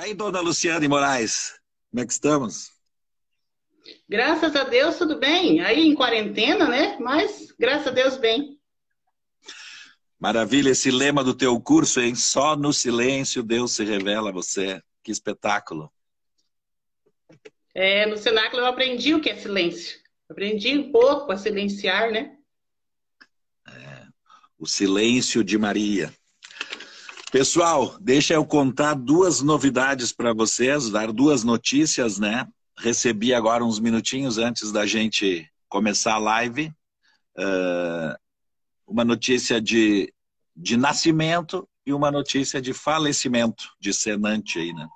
aí, dona Luciane Moraes, como é que estamos? Graças a Deus, tudo bem. Aí em quarentena, né? Mas graças a Deus, bem. Maravilha, esse lema do teu curso, hein? Só no silêncio Deus se revela a você. Que espetáculo. No cenáculo eu aprendi o que é silêncio. Aprendi um pouco a silenciar, né? O silêncio de Maria. Pessoal, deixa eu contar duas novidades para vocês, dar duas notícias, né? Recebi agora uns minutinhos antes da gente começar a live. Uma notícia de nascimento e uma notícia de falecimento de senante aí, né?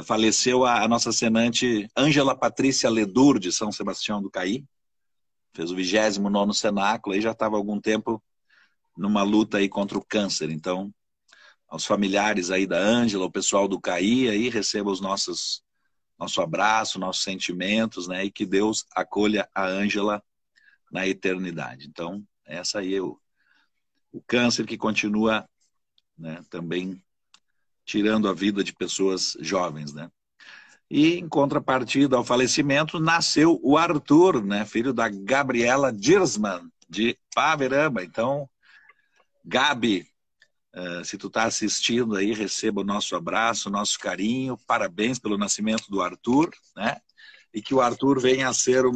Faleceu a nossa senante Ângela Patrícia Ledur, de São Sebastião do Caí. Fez o 29º cenáculo, aí já estava há algum tempo numa luta aí contra o câncer. Então, aos familiares aí da Ângela, o pessoal do Caí, aí receba nosso abraço, nossos sentimentos, né? E que Deus acolha a Ângela na eternidade. Então, essa aí é o câncer que continua, né, também tirando a vida de pessoas jovens, né? E em contrapartida ao falecimento, nasceu o Arthur, né, filho da Gabriela Dirsman, de Paverama. Então, Gabi, se tu está assistindo aí, receba o nosso abraço, o nosso carinho, parabéns pelo nascimento do Arthur, né? E que o Arthur venha a ser um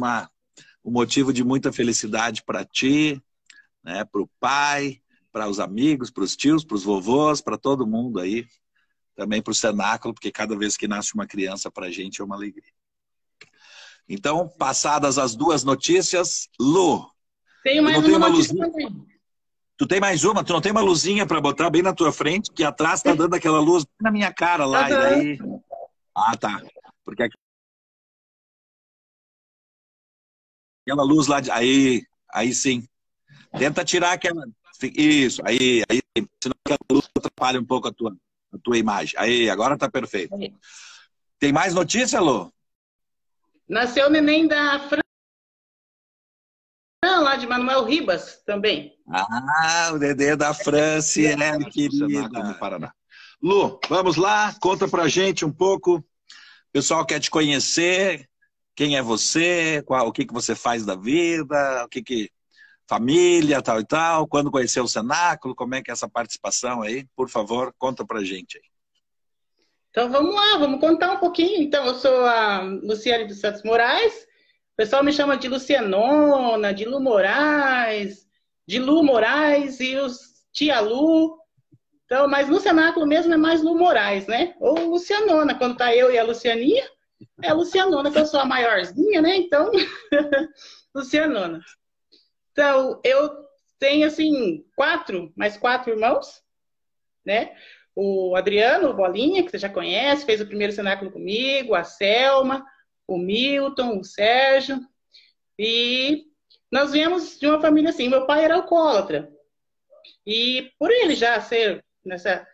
motivo de muita felicidade para ti, né? Para o pai, para os amigos, para os tios, para os vovôs, para todo mundo aí. Também para o cenáculo, porque cada vez que nasce uma criança para a gente é uma alegria. Então, passadas as duas notícias, Lu, Tenho mais uma notícia também. Tu tem mais uma? Tu não tem uma luzinha para botar bem na tua frente, que atrás tá dando aquela luz na minha cara lá, e daí... Ah, tá. Porque aquela luz lá, aí sim. Tenta tirar aquela... Isso, aí, senão aquela luz atrapalha um pouco a tua imagem. Aí, agora tá perfeito. Tem mais notícia, Lu? Nasceu o neném da Fran, lá de Manuel Ribas, também. Ah, o Dedê da Franciele, querida. No Paraná. Lu, vamos lá, conta pra gente um pouco. O pessoal quer te conhecer, quem é você, o que você faz da vida, família, tal e tal, quando conheceu o cenáculo, como é que é essa participação aí? Por favor, conta pra gente aí. Então vamos lá, vamos contar um pouquinho. Então, eu sou a Luciane dos Santos Moraes. O pessoal me chama de Lucianona, de Lu Moraes, de Lu Moraes e os Tia Lu. Então, mas no cenáculo mesmo é mais Lu Moraes, né? Ou Lucianona, quando tá eu e a Lucianinha, é a Lucianona, que eu sou a maiorzinha, né? Então, Lucianona. Então, eu tenho, assim, mais quatro irmãos, né? O Adriano, o Bolinha, que você já conhece, fez o primeiro cenáculo comigo, a Selma, o Milton, o Sérgio. E nós viemos de uma família assim. Meu pai era alcoólatra. E por ele já ser nessa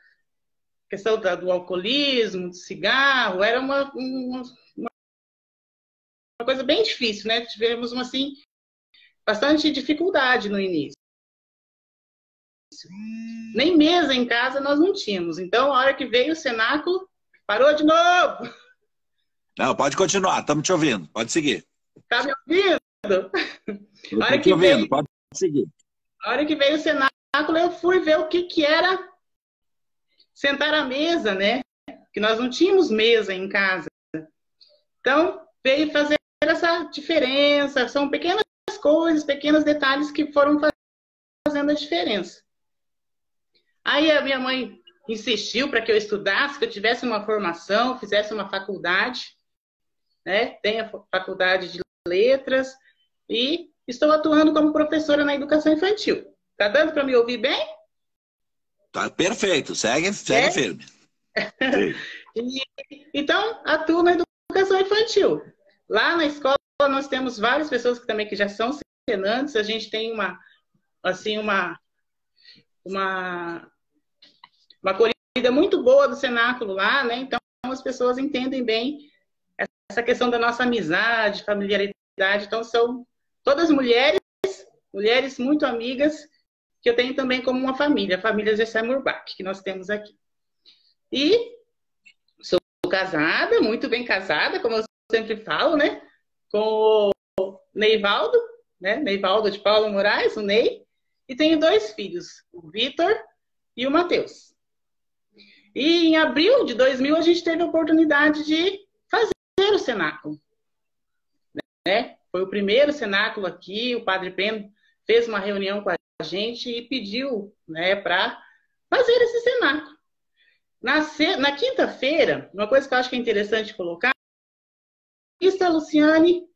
questão do alcoolismo, do cigarro, era uma coisa bem difícil, né? Tivemos, assim, bastante dificuldade no início. Nem mesa em casa nós não tínhamos. Então, a hora que veio o cenáculo, parou de novo. Não, pode continuar, estamos te ouvindo. Pode seguir. Tá me ouvindo? Estou te ouvindo, pode seguir. A hora que veio o cenáculo, eu fui ver o que era sentar à mesa, né? Que nós não tínhamos mesa em casa. Então, veio fazer essa diferença. São pequenas coisas, pequenos detalhes que foram fazendo a diferença. Aí a minha mãe insistiu para que eu estudasse, que eu tivesse uma formação, fizesse uma faculdade, né? Tenho a faculdade de letras e estou atuando como professora na educação infantil. Tá dando para me ouvir bem? Tá perfeito, segue firme. Então, atuo na educação infantil. Lá na escola nós temos várias pessoas que já são senantes. A gente tem uma acolhida muito boa do cenáculo lá, né? Então as pessoas entendem bem essa questão da nossa amizade, familiaridade. Então são todas mulheres muito amigas, que eu tenho também como uma família, a família Gessé Murbach, que nós temos aqui. E sou casada, muito bem casada, como eu sempre falo, né? Com o Neivaldo, né? Neivaldo de Paulo Moraes, o Ney. E tenho 2 filhos, o Vitor e o Matheus. E em abril de 2000 a gente teve a oportunidade de fazer o cenáculo, né? Foi o primeiro cenáculo aqui, o Padre Peno fez uma reunião com a gente e pediu, né, para fazer esse cenáculo. Na quinta-feira, uma coisa que eu acho que é interessante colocar, a Luciane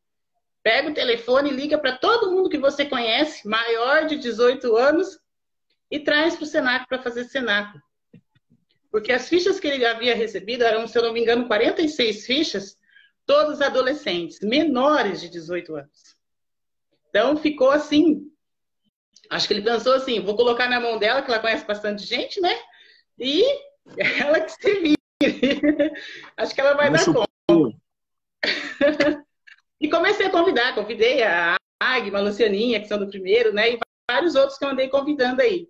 pega o telefone e liga para todo mundo que você conhece, maior de 18 anos, e traz para o cenáculo para fazer cenáculo. Porque as fichas que ele havia recebido eram, se eu não me engano, 46 fichas, todos adolescentes, menores de 18 anos. Então, ficou assim. Acho que ele pensou assim, vou colocar na mão dela, que ela conhece bastante gente, né? E ela que se vire. Acho que ela vai dar conta. E comecei a convidar. Convidei a Agma, a Lucianinha, que são do primeiro, né? E vários outros que eu andei convidando aí.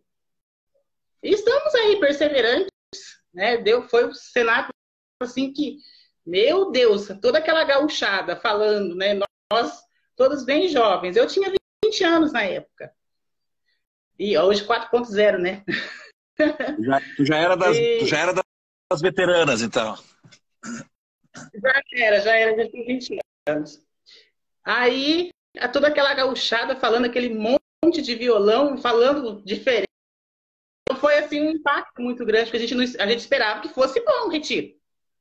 E estamos aí, perseverantes, né? Foi um cenáculo assim que, meu Deus, toda aquela gauchada falando, né? Nós, todos bem jovens. Eu tinha 20 anos na época. E hoje 4.0, né? Tu já era das veteranas, então. Já era, já tinha 20 anos. Aí, toda aquela gauchada falando aquele monte de violão, falando diferente. Então foi assim um impacto muito grande, porque a gente esperava que fosse bom o retiro,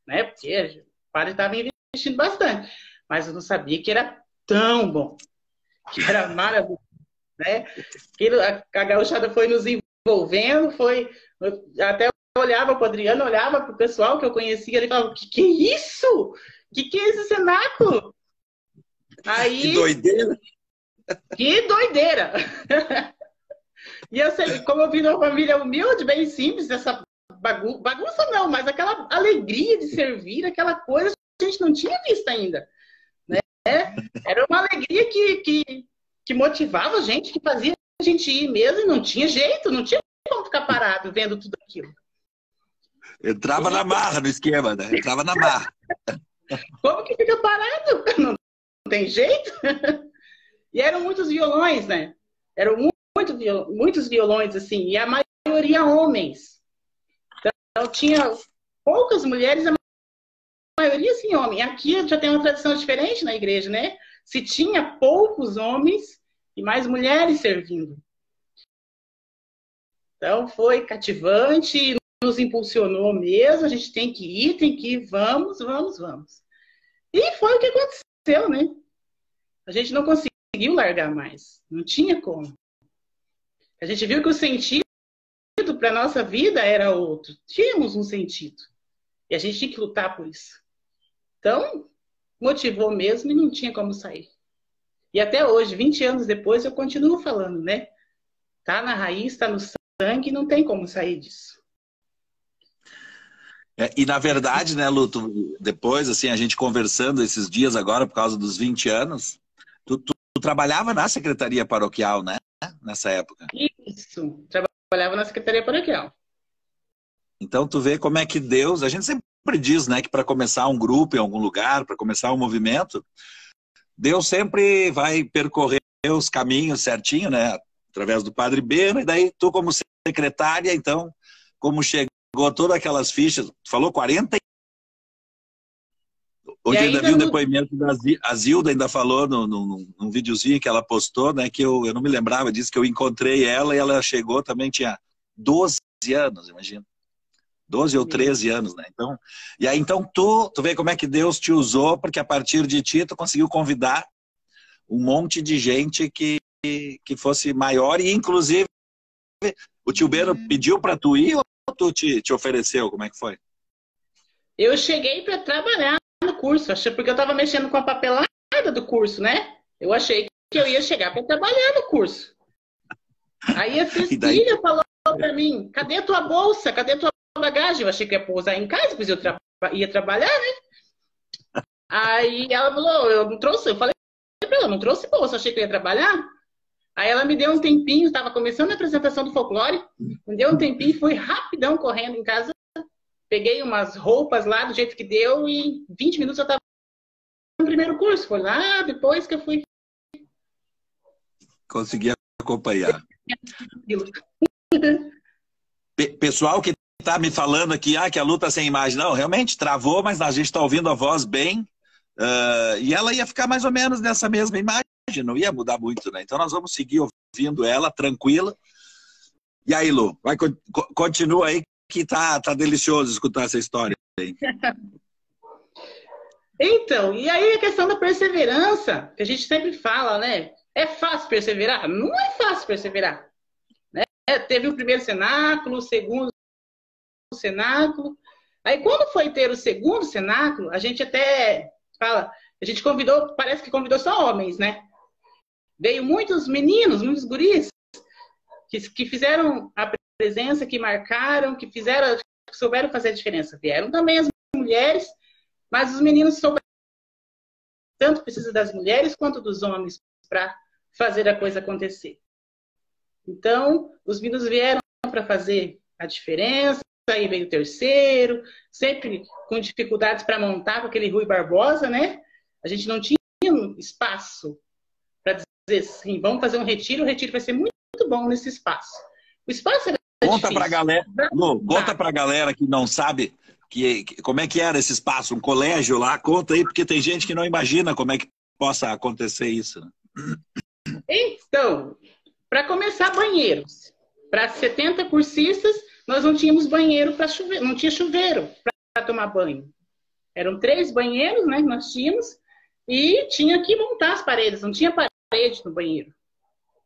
né? Porque o padre estava investindo bastante. Mas eu não sabia que era tão bom, que era maravilhoso. Né? A gauchada foi nos envolvendo, até eu olhava para o Adriano, olhava para o pessoal que eu conhecia, ele falava, que é isso? Que é esse cenáculo? Aí, que doideira! Que doideira! E eu sei, como eu vim de uma família humilde, bem simples, essa bagunça não, mas aquela alegria de servir, aquela coisa que a gente não tinha visto ainda. Né? Era uma alegria que motivava a gente, que fazia a gente ir mesmo, e não tinha jeito, não tinha como ficar parado vendo tudo aquilo. Entrava na marra no esquema, né? Entrava na marra. Como que fica parado? Não tem jeito? E eram muitos violões, né? Eram muitos violões, assim, e a maioria homens. Então tinha poucas mulheres, a maioria, sim, homem. Aqui já tem uma tradição diferente na igreja, né? Se tinha poucos homens e mais mulheres servindo. Então foi cativante, nos impulsionou mesmo, a gente tem que ir, vamos. E foi o que aconteceu, né? A gente não conseguiu largar mais, não tinha como. A gente viu que o sentido para a nossa vida era outro. Tínhamos um sentido. E a gente tinha que lutar por isso. Então, motivou mesmo e não tinha como sair. E até hoje, 20 anos depois, eu continuo falando, né? Tá na raiz, tá no sangue, não tem como sair disso. E na verdade, né, Lu, depois, assim, a gente conversando esses dias agora, por causa dos 20 anos, tu trabalhava na secretaria paroquial, né? Nessa época. Isso, trabalhava na secretaria paroquial. Então tu vê como é que Deus, a gente sempre diz, né, que para começar um grupo em algum lugar, para começar um movimento, Deus sempre vai percorrer os caminhos certinho, né, através do Padre Beno, e daí tu como secretária, então, como chegou todas aquelas fichas, tu falou 40. Hoje ainda vi o depoimento da Zilda, ainda falou num videozinho que ela postou, né, que eu não me lembrava disso, que eu encontrei ela e ela chegou também, tinha 12 anos, imagina. 12 ou 13 anos, né? Então, e aí então tu vê como é que Deus te usou, porque a partir de ti tu conseguiu convidar um monte de gente que fosse maior, e inclusive o tio Beno pediu para tu ir ou tu te ofereceu? Como é que foi? Eu cheguei para trabalhar no curso, porque eu estava mexendo com a papelada do curso, né? Eu achei que eu ia chegar para trabalhar no curso. Aí a Cecília falou para mim, cadê a tua bolsa? Cadê a tua bagagem? Eu achei que ia pousar em casa, pois eu ia trabalhar, né? Aí ela falou, eu falei para ela, não trouxe bolsa, achei que eu ia trabalhar. Aí ela me deu um tempinho, estava começando a apresentação do folclore, me deu um tempinho, fui rapidão correndo em casa peguei umas roupas lá do jeito que deu e em 20 minutos eu estava no primeiro curso. Foi lá depois que eu fui. Consegui acompanhar. Pessoal que está me falando aqui, que a Lu está sem imagem. Não, realmente travou, mas a gente está ouvindo a voz bem. E ela ia ficar mais ou menos nessa mesma imagem, não ia mudar muito, né? Então nós vamos seguir ouvindo ela, tranquila. E aí, Lu, continua aí que tá delicioso escutar essa história aí. Então, e aí a questão da perseverança, que a gente sempre fala, né? É fácil perseverar? Não é fácil perseverar. Né? Teve o primeiro cenáculo, o segundo cenáculo. Aí quando foi ter o segundo cenáculo, a gente até fala, a gente convidou, parece que convidou só homens, né? Veio muitos meninos, muitos guris, que fizeram a presença, que marcaram, que souberam fazer a diferença. Vieram também as mulheres, mas os meninos souberam. Tanto precisa das mulheres quanto dos homens para fazer a coisa acontecer. Então, os meninos vieram para fazer a diferença, aí veio o terceiro, sempre com dificuldades para montar com aquele Rui Barbosa, né? A gente não tinha espaço para dizer assim, vamos fazer um retiro, o retiro vai ser muito bom nesse espaço. O espaço era Conta para a galera, Lu, conta para a galera que não sabe como é que era esse espaço, um colégio lá, conta aí, porque tem gente que não imagina como é que possa acontecer isso. Né? Então, para começar, banheiros. Para 70 cursistas, nós não tínhamos banheiro para chuveiro, não tinha chuveiro para tomar banho. Eram 3 banheiros, né, que nós tínhamos, e tinha que montar as paredes, não tinha parede no banheiro.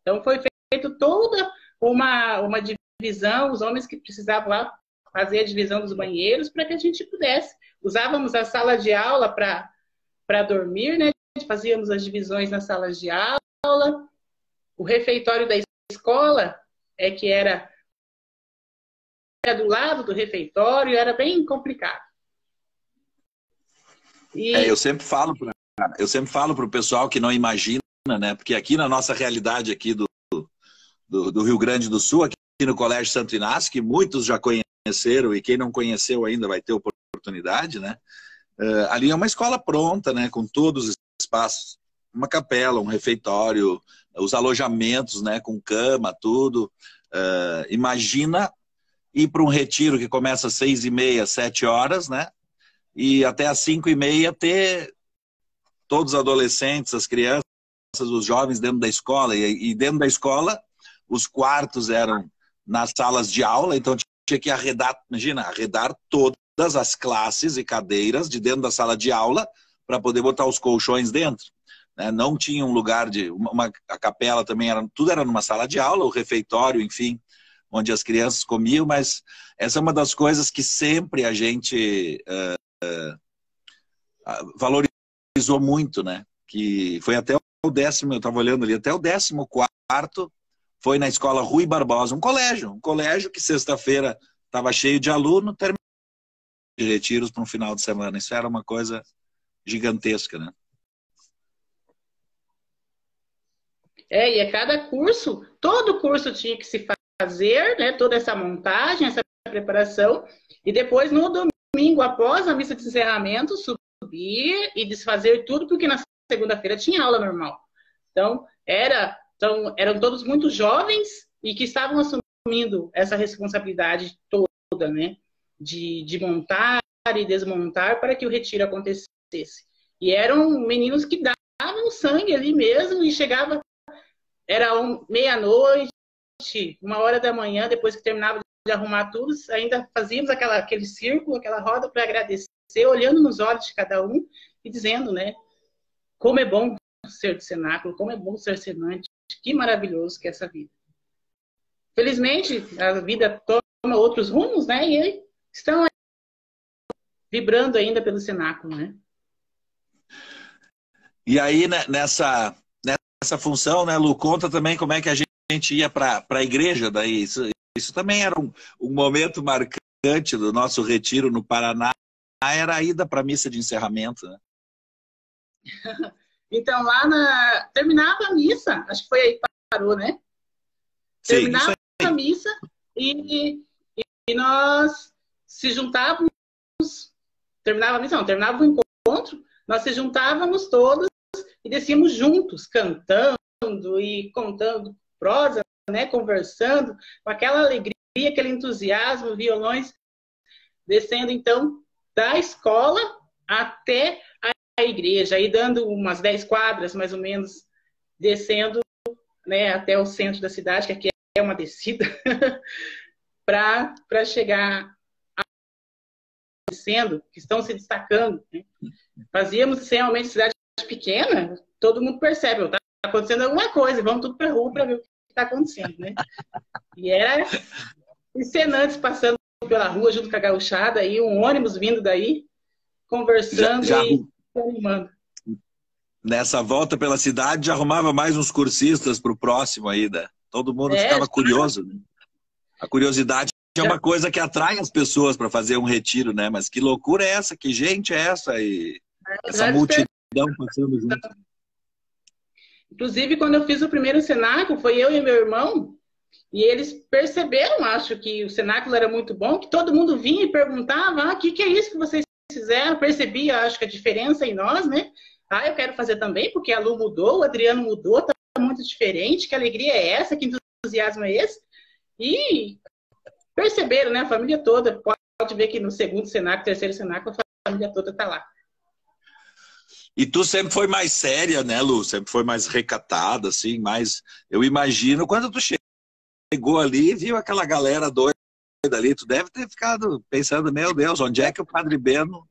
Então, foi feito toda uma divisão, os homens que precisavam lá fazer a divisão dos banheiros para que a gente pudesse. Usávamos a sala de aula para dormir, né? Fazíamos as divisões nas salas de aula. O refeitório da escola que era do lado do refeitório, era bem complicado. Eu sempre falo para o pessoal que não imagina, né? Porque aqui na nossa realidade aqui do Rio Grande do Sul, aqui no Colégio Santo Inácio, que muitos já conheceram e quem não conheceu ainda vai ter oportunidade, né? Ali é uma escola pronta, né? Com todos os espaços, uma capela, um refeitório, os alojamentos, né? Com cama, tudo. Imagina ir para um retiro que começa às 6h30, 7 horas, né? E até às 5h30 ter todos os adolescentes, as crianças, os jovens dentro da escola. E dentro da escola, os quartos eram nas salas de aula, então tinha que arredar todas as classes e cadeiras de dentro da sala de aula para poder botar os colchões dentro. Né? Não tinha um lugar a capela também, tudo era numa sala de aula, o refeitório, enfim, onde as crianças comiam, mas essa é uma das coisas que sempre a gente valorizou muito, né? Que foi até o 10º, eu estava olhando ali, até o 14º foi na escola Rui Barbosa, um colégio que sexta-feira estava cheio de aluno, terminou de retiros para um final de semana. Isso era uma coisa gigantesca, né? E a cada curso, todo curso tinha que se fazer, né, toda essa montagem, essa preparação, e depois no domingo, após a missa de encerramento, subir e desfazer tudo, porque na segunda-feira tinha aula normal. Então, eram todos muito jovens e que estavam assumindo essa responsabilidade toda, né, de montar e desmontar para que o retiro acontecesse. E eram meninos que davam sangue ali mesmo e chegava, era meia-noite, 1h da manhã, depois que terminava de arrumar tudo, ainda fazíamos aquele círculo, aquela roda para agradecer, olhando nos olhos de cada um e dizendo, né, como é bom ser de cenáculo, como é bom ser cenante, que maravilhoso que é essa vida. Felizmente, a vida toma outros rumos, né, e estão vibrando ainda pelo cenáculo, né. E aí, nessa função, né, Lu, conta também como é que a gente ia para a igreja daí. Isso também era um momento marcante do nosso retiro no Paraná, era a ida para a missa de encerramento, né? Então, terminava a missa, acho que foi aí que parou, né? Sim, terminava a missa e nós se juntávamos terminava a missão, terminava o encontro, nós se juntávamos todos e descíamos juntos, cantando e contando prosa, né, conversando, com aquela alegria, aquele entusiasmo, violões, descendo então da escola até a igreja, aí dando umas 10 quadras, mais ou menos, descendo, né, até o centro da cidade, que aqui é uma descida, para chegar descendo, que estão se destacando. Né? Fazíamos realmente cidade pequena, todo mundo percebe, está acontecendo alguma coisa, vamos tudo para a rua para ver o que está acontecendo. Né? E era encenantes passando pela rua junto com a gauchada, aí um ônibus vindo daí, conversando e animando. Nessa volta pela cidade, já arrumava mais uns cursistas para o próximo aí, né? Todo mundo ficava curioso. Né? A curiosidade é uma coisa que atrai as pessoas para fazer um retiro, né? Mas que loucura é essa? Que gente é essa? E essa multidão passando junto. Inclusive, quando eu fiz o primeiro cenáculo, foi eu e meu irmão, e eles perceberam, acho, que o cenáculo era muito bom, que todo mundo vinha e perguntava, o que é isso que vocês fizeram? Percebia, acho que a diferença em nós, né? Eu quero fazer também, porque a Lu mudou, o Adriano mudou, tá muito diferente, que alegria é essa, que entusiasmo é esse? E perceberam, né? A família toda, pode ver que no segundo cenáculo, terceiro cenáculo, a família toda tá lá. E tu sempre foi mais séria, né, Lu? Sempre foi mais recatada, assim, mais... Eu imagino, quando tu chegou ali e viu aquela galera doida ali, tu deve ter ficado pensando, meu Deus, onde é que o Padre Beno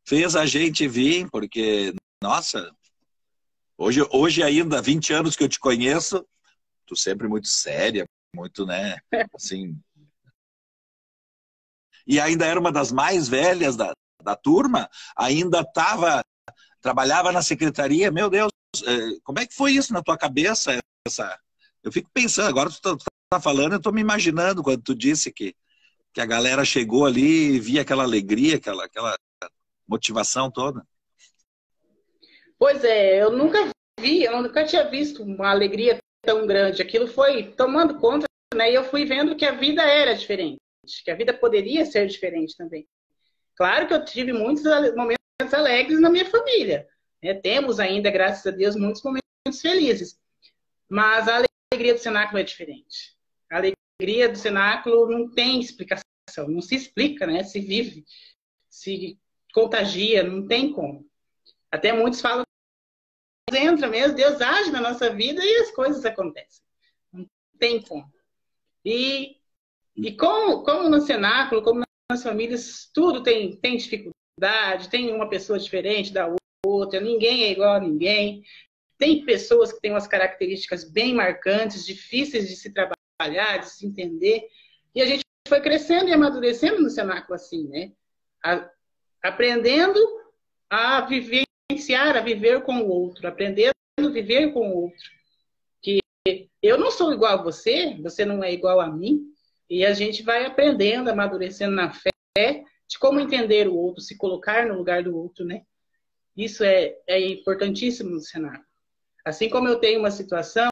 fez a gente vir? Porque, nossa, hoje ainda, 20 anos que eu te conheço, tu sempre muito séria, muito, né, assim... E ainda era uma das mais velhas da turma, ainda trabalhava na secretaria. Meu Deus, como é que foi isso na tua cabeça? Eu fico pensando, agora tu tá falando, eu tô me imaginando quando tu disse que a galera chegou ali e via aquela alegria, aquela motivação toda. Pois é, eu nunca tinha visto uma alegria tão grande. Aquilo foi tomando conta, né? E eu fui vendo que a vida era diferente, que a vida poderia ser diferente também. Claro que eu tive muitos momentos alegres na minha família. Né? Temos ainda, graças a Deus, muitos momentos felizes. Mas a alegria do cenáculo é diferente. A alegria do cenáculo não tem explicação, não se explica, né? Se vive, se contagia, não tem como. Até muitos falam que Deus entra mesmo, Deus age na nossa vida e as coisas acontecem. Não tem como. E como no cenáculo, como nas famílias, tudo tem dificuldade, tem uma pessoa diferente da outra, ninguém é igual a ninguém. Tem pessoas que têm umas características bem marcantes, difíceis de se trabalhar, de se entender. E a gente foi crescendo e amadurecendo no cenáculo assim, né? Aprendendo a vivenciar, a viver com o outro, aprendendo a viver com o outro. Que eu não sou igual a você, você não é igual a mim, e a gente vai aprendendo, amadurecendo na fé de como entender o outro, se colocar no lugar do outro, né? Isso é importantíssimo no cenáculo. Assim como eu tenho uma situação,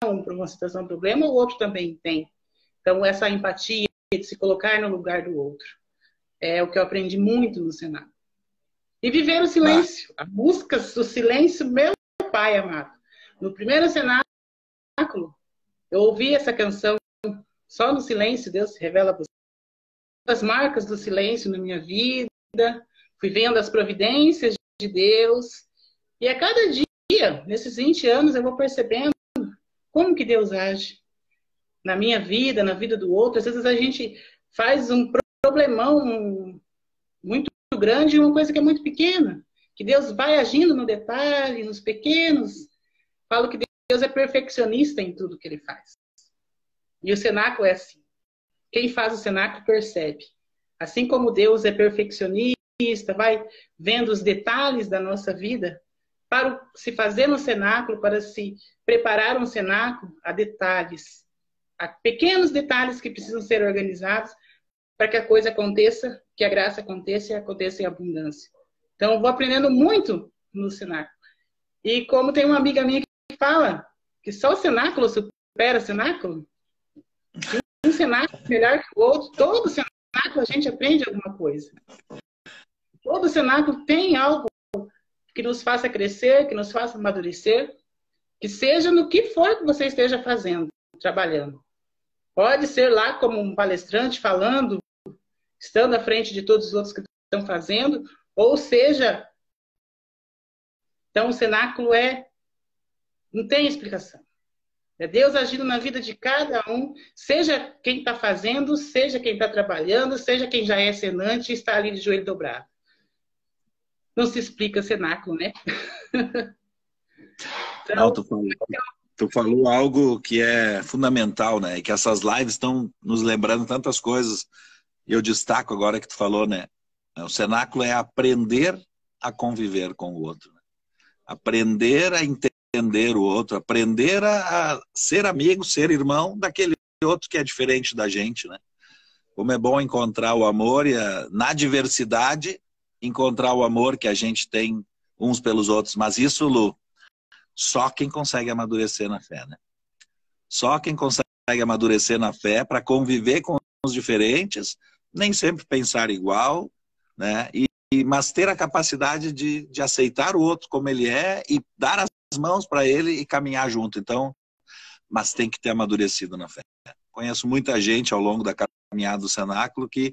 um problema, o outro também tem. Então, essa empatia de se colocar no lugar do outro é o que eu aprendi muito no cenáculo. E viver o silêncio, a busca do silêncio, meu pai amado. No primeiro cenáculo, eu ouvi essa canção, só no silêncio Deus se revela você. As marcas do silêncio na minha vida, fui vendo as providências de Deus, e a cada dia, nesses 20 anos, eu vou percebendo como que Deus age na minha vida, na vida do outro. Às vezes a gente faz um problemão muito grande e uma coisa que é muito pequena, que Deus vai agindo no detalhe, nos pequenos. Falo que Deus é perfeccionista em tudo que Ele faz. E o cenáculo é assim. Quem faz o cenáculo percebe. Assim como Deus é perfeccionista, vai vendo os detalhes da nossa vida, para se fazer um cenáculo, para se preparar um cenáculo, há detalhes. Há pequenos detalhes que precisam ser organizados para que a coisa aconteça, que a graça aconteça e aconteça em abundância. Então, vou aprendendo muito no cenáculo. E como tem uma amiga minha que fala que só o cenáculo supera o cenáculo, um cenáculo melhor que o outro, todo cenáculo a gente aprende alguma coisa. todo cenáculo tem algo que nos faça crescer, que nos faça amadurecer, que seja no que for que você esteja fazendo, trabalhando. Pode ser lá como um palestrante falando, estando à frente de todos os outros que estão fazendo, ou seja, então o cenáculo não tem explicação. É Deus agindo na vida de cada um, seja quem está fazendo, seja quem está trabalhando, seja quem já é cenante e está ali de joelho dobrado. Não se explica cenáculo, né? Então, não, tu falou algo que é fundamental, né? E que essas lives estão nos lembrando tantas coisas. Eu destaco agora que tu falou, né? O cenáculo é aprender a conviver com o outro. Né? Aprender a entender o outro, aprender a ser amigo, ser irmão daquele outro que é diferente da gente, né? Como é bom encontrar o amor e na diversidade encontrar o amor que a gente tem uns pelos outros. Mas isso, Lu, só quem consegue amadurecer na fé, né? Só quem consegue amadurecer na fé para conviver com os diferentes, nem sempre pensar igual, né? Mas ter a capacidade de aceitar o outro como ele é e dar as mãos para ele e caminhar junto. Então, mas tem que ter amadurecido na fé. Conheço muita gente ao longo da caminhada do cenáculo que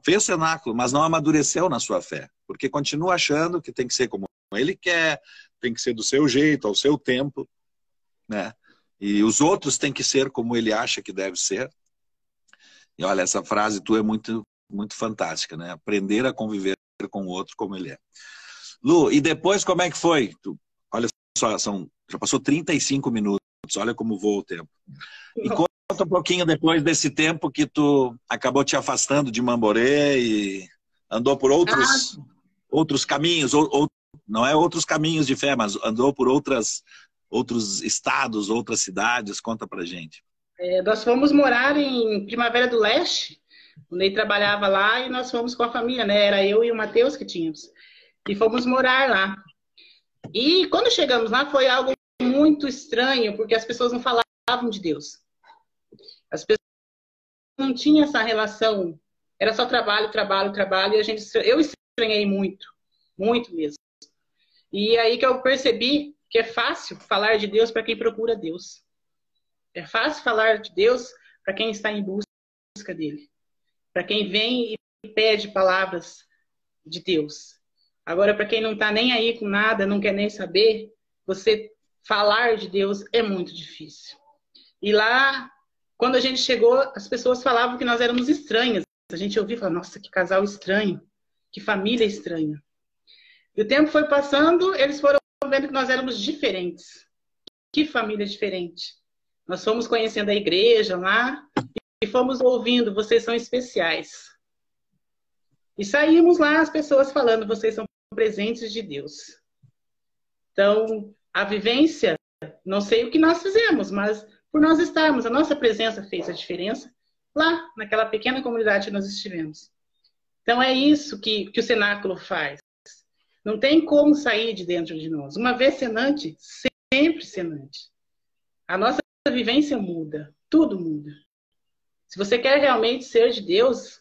fez cenáculo, mas não amadureceu na sua fé, porque continua achando que tem que ser como ele quer, tem que ser do seu jeito, ao seu tempo, né? E os outros têm que ser como ele acha que deve ser. E olha, essa frase tua é muito, muito fantástica, né? Aprender a conviver com o outro como ele é. Lu, e depois como é que foi? Olha só, já passou 35 minutos, olha como voa o tempo. E conta um pouquinho depois desse tempo que tu acabou te afastando de Mamborê e andou por outros caminhos, não é outros caminhos de fé, mas andou por outros estados, outras cidades. Conta pra gente. Nós fomos morar em Primavera do Leste, o Ney trabalhava lá e nós fomos com a família, né? Era eu e o Matheus que tínhamos. E fomos morar lá. E quando chegamos lá foi algo muito estranho, porque as pessoas não falavam de Deus. As pessoas não tinham essa relação. Era só trabalho, trabalho, trabalho. E eu estranhei muito, muito mesmo. E aí que eu percebi que é fácil falar de Deus para quem procura Deus. É fácil falar de Deus para quem está em busca dele. Para quem vem e pede palavras de Deus. Agora, para quem não está nem aí com nada, não quer nem saber, você falar de Deus é muito difícil. E lá, quando a gente chegou, as pessoas falavam que nós éramos estranhas. A gente ouvia e falava, nossa, que casal estranho, que família estranha. E o tempo foi passando, eles foram vendo que nós éramos diferentes. Que família diferente. Nós fomos conhecendo a igreja lá e fomos ouvindo, vocês são especiais. E saímos lá as pessoas falando, vocês são presentes de Deus. Então, a vivência, não sei o que nós fizemos, mas por nós estarmos, a nossa presença fez a diferença lá, naquela pequena comunidade que nós estivemos. Então, é isso que o cenáculo faz. Não tem como sair de dentro de nós. Uma vez cenante, sempre cenante. A nossa vivência muda, tudo muda. Se você quer realmente ser de Deus,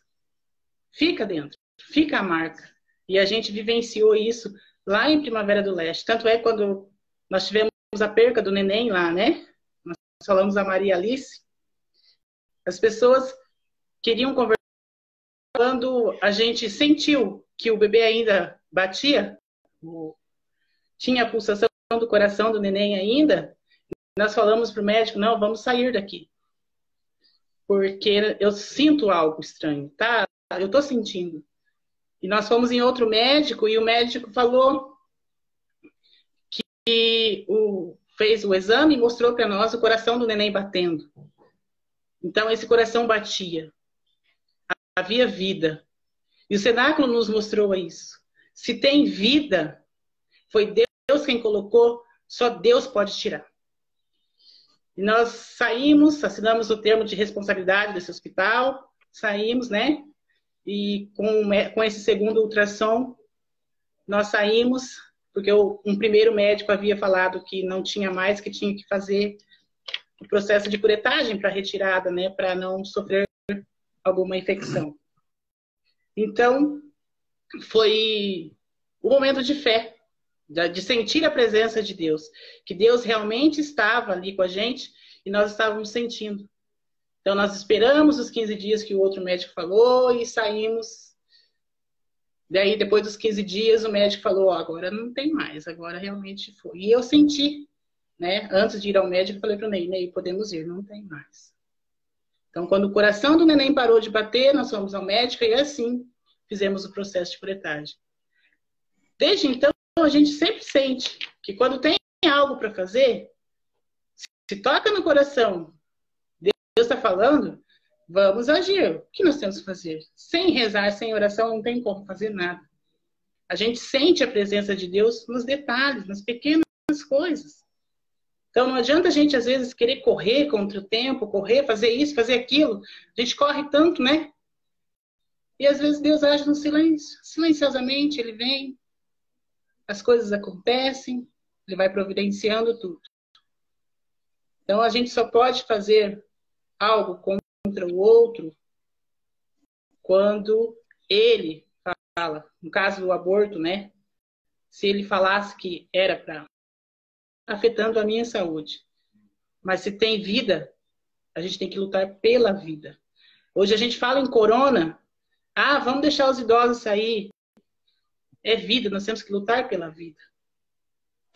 fica dentro, fica a marca. E a gente vivenciou isso lá em Primavera do Leste. Tanto é quando nós tivemos a perca do neném lá, né? Nós falamos a Maria Alice. As pessoas queriam conversar. Quando a gente sentiu que o bebê ainda batia, tinha a pulsação do coração do neném ainda, nós falamos para o médico, não, vamos sair daqui. Porque eu sinto algo estranho, tá? Eu estou sentindo. E nós fomos em outro médico e o médico falou que fez o exame e mostrou para nós o coração do neném batendo. Então, esse coração batia. Havia vida. E o cenáculo nos mostrou isso. Se tem vida, foi Deus quem colocou, só Deus pode tirar. E nós saímos, assinamos o termo de responsabilidade desse hospital, saímos, né? E com esse segundo ultrassom, nós saímos, porque um primeiro médico havia falado que não tinha mais, que tinha que fazer o processo de curetagem para retirada, né? Para não sofrer alguma infecção. Então, foi o momento de fé, de sentir a presença de Deus, que Deus realmente estava ali com a gente e nós estávamos sentindo. Então, nós esperamos os 15 dias que o outro médico falou e saímos. Daí, depois dos 15 dias, o médico falou, agora não tem mais, agora realmente foi. E eu senti, né? Antes de ir ao médico, eu falei para o Ney, podemos ir, não tem mais. Então, quando o coração do neném parou de bater, nós fomos ao médico e assim fizemos o processo de curetagem. Desde então, a gente sempre sente que quando tem algo para fazer, se toca no coração, Deus está falando, vamos agir. O que nós temos que fazer? Sem rezar, sem oração, não tem como fazer nada. A gente sente a presença de Deus nos detalhes, nas pequenas coisas. Então, não adianta a gente, às vezes, querer correr contra o tempo, correr, fazer isso, fazer aquilo. A gente corre tanto, né? E, às vezes, Deus age no silêncio. Silenciosamente, Ele vem. As coisas acontecem. Ele vai providenciando tudo. Então, a gente só pode fazer algo contra o outro quando ele fala. No caso do aborto, né? Se ele falasse que era para afetando a minha saúde. Mas se tem vida, a gente tem que lutar pela vida. Hoje a gente fala em corona, vamos deixar os idosos sair. É vida, nós temos que lutar pela vida.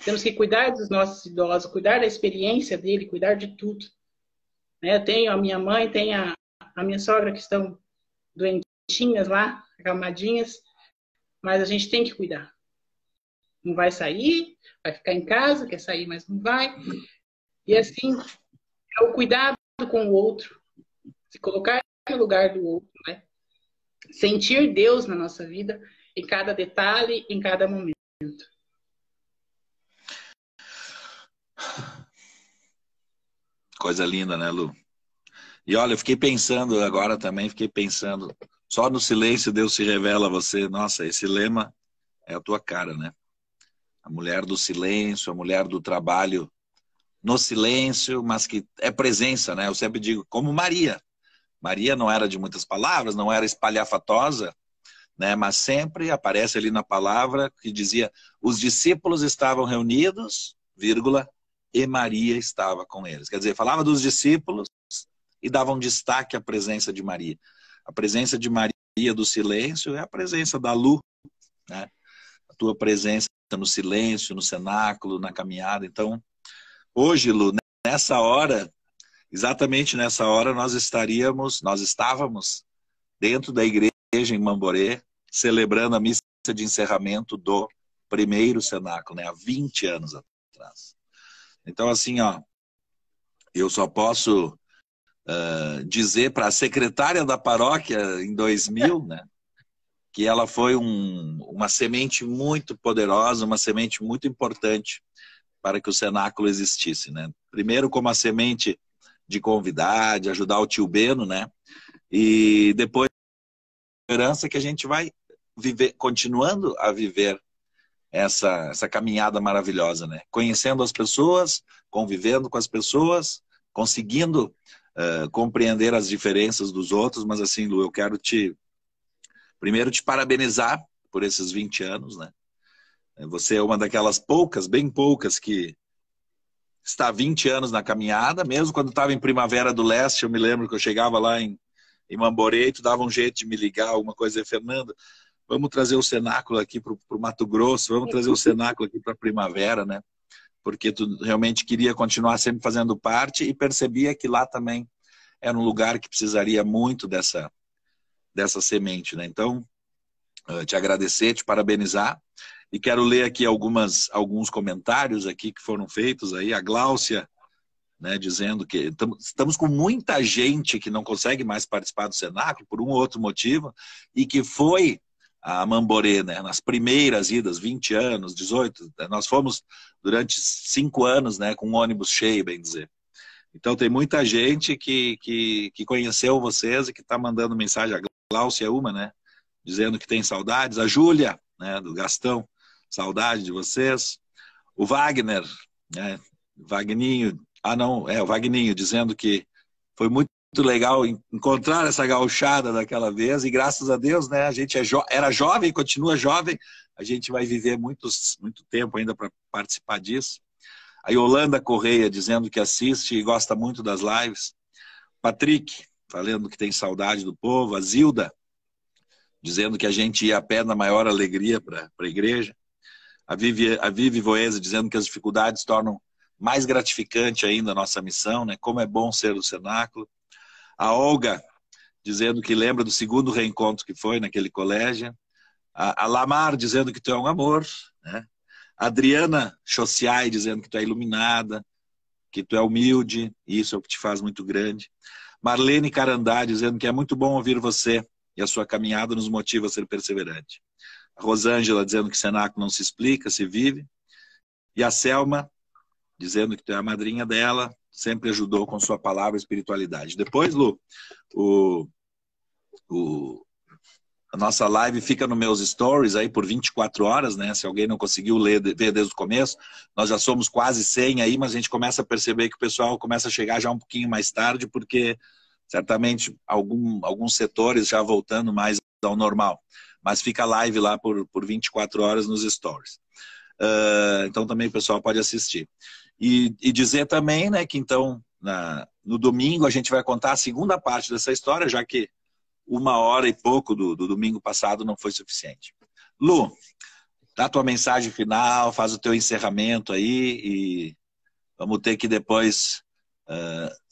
Temos que cuidar dos nossos idosos, cuidar da experiência dele, cuidar de tudo. Eu tenho a minha mãe, tenho a minha sogra que estão doentinhas lá, acalmadinhas, mas a gente tem que cuidar. Não vai sair, vai ficar em casa, quer sair, mas não vai. E assim, é o cuidado com o outro, se colocar no lugar do outro, né? Sentir Deus na nossa vida, em cada detalhe, em cada momento. Coisa linda, né, Lu? E olha, eu fiquei pensando agora também, só no silêncio Deus se revela a você. Nossa, esse lema é a tua cara, né? A mulher do silêncio, a mulher do trabalho no silêncio, mas que é presença, né? Eu sempre digo, como Maria. Maria não era de muitas palavras, não era espalhafatosa, né? Mas sempre aparece ali na palavra que dizia, os discípulos estavam reunidos, vírgula, e Maria estava com eles. Quer dizer, falava dos discípulos e dava um destaque à presença de Maria. A presença de Maria do silêncio é a presença da Lu, né? A tua presença no silêncio, no cenáculo, na caminhada. Então, hoje, Lu, nessa hora, exatamente nessa hora, nós estávamos dentro da igreja em Mamborê, celebrando a missa de encerramento do primeiro cenáculo, né? Há 20 anos atrás. Então, assim, ó, eu só posso dizer para a secretária da paróquia em 2000, né? Que ela foi uma semente muito poderosa, uma semente muito importante para que o cenáculo existisse, né? Primeiro como a semente de convidar, de ajudar o tio Beno, né? E depois a esperança que a gente vai viver, continuando a viver essa caminhada maravilhosa, né? Conhecendo as pessoas, convivendo com as pessoas, conseguindo compreender as diferenças dos outros, mas assim, Lu, eu quero primeiro te parabenizar por esses 20 anos, né? Você é uma daquelas poucas, bem poucas, que está há 20 anos na caminhada, mesmo quando estava em Primavera do Leste, eu me lembro que eu chegava lá em Mamborê, e tu dava um jeito de me ligar, alguma coisa, Fernando, vamos trazer o cenáculo aqui para o Mato Grosso, vamos trazer o cenáculo aqui para a Primavera, né? Porque tu realmente queria continuar sempre fazendo parte e percebia que lá também era um lugar que precisaria muito dessa semente, né? Então, te agradecer, te parabenizar, e quero ler aqui alguns comentários aqui que foram feitos aí. A Gláucia, né, dizendo que estamos com muita gente que não consegue mais participar do cenáculo por um ou outro motivo e que foi a Mamborê, né, nas primeiras idas, 20 anos, 18, nós fomos durante 5 anos, né, com um ônibus cheio, bem dizer. Então tem muita gente que conheceu vocês e que está mandando mensagem. A Gláucia é uma, né, dizendo que tem saudades. A Júlia, né, do Gastão, saudade de vocês. O Wagner, né, Vagninho, o Vagninho, dizendo que foi muito legal encontrar essa gauchada daquela vez e graças a Deus, né, a gente era jovem, continua jovem, a gente vai viver muito tempo ainda para participar disso. A Yolanda Correia dizendo que assiste e gosta muito das lives. Patrick falando que tem saudade do povo. A Zilda dizendo que a gente ia a pé na maior alegria para a igreja. A Vivi Voese dizendo que as dificuldades tornam mais gratificante ainda a nossa missão, né? Como é bom ser do cenáculo. A Olga dizendo que lembra do segundo reencontro que foi naquele colégio. A Lamar dizendo que tu é um amor, né? A Adriana Chociai dizendo que tu é iluminada, que tu é humilde, e isso é o que te faz muito grande. Marlene Carandá dizendo que é muito bom ouvir você e a sua caminhada nos motiva a ser perseverante. A Rosângela dizendo que cenáculo não se explica, se vive. E a Selma dizendo que tu é a madrinha dela, sempre ajudou com sua palavra e espiritualidade. Depois, Lu, a nossa live fica nos meus stories aí por 24 horas, né? Se alguém não conseguiu ver desde o começo, nós já somos quase 100 aí, mas a gente começa a perceber que o pessoal começa a chegar já um pouquinho mais tarde, porque certamente alguns setores já voltando mais ao normal. Mas fica a live lá por 24 horas nos stories. Então também o pessoal pode assistir. E dizer também, né, que então no domingo a gente vai contar a segunda parte dessa história, já que 1h e pouco do domingo passado não foi suficiente. Lu, dá a tua mensagem final, faz o teu encerramento aí e vamos ter que depois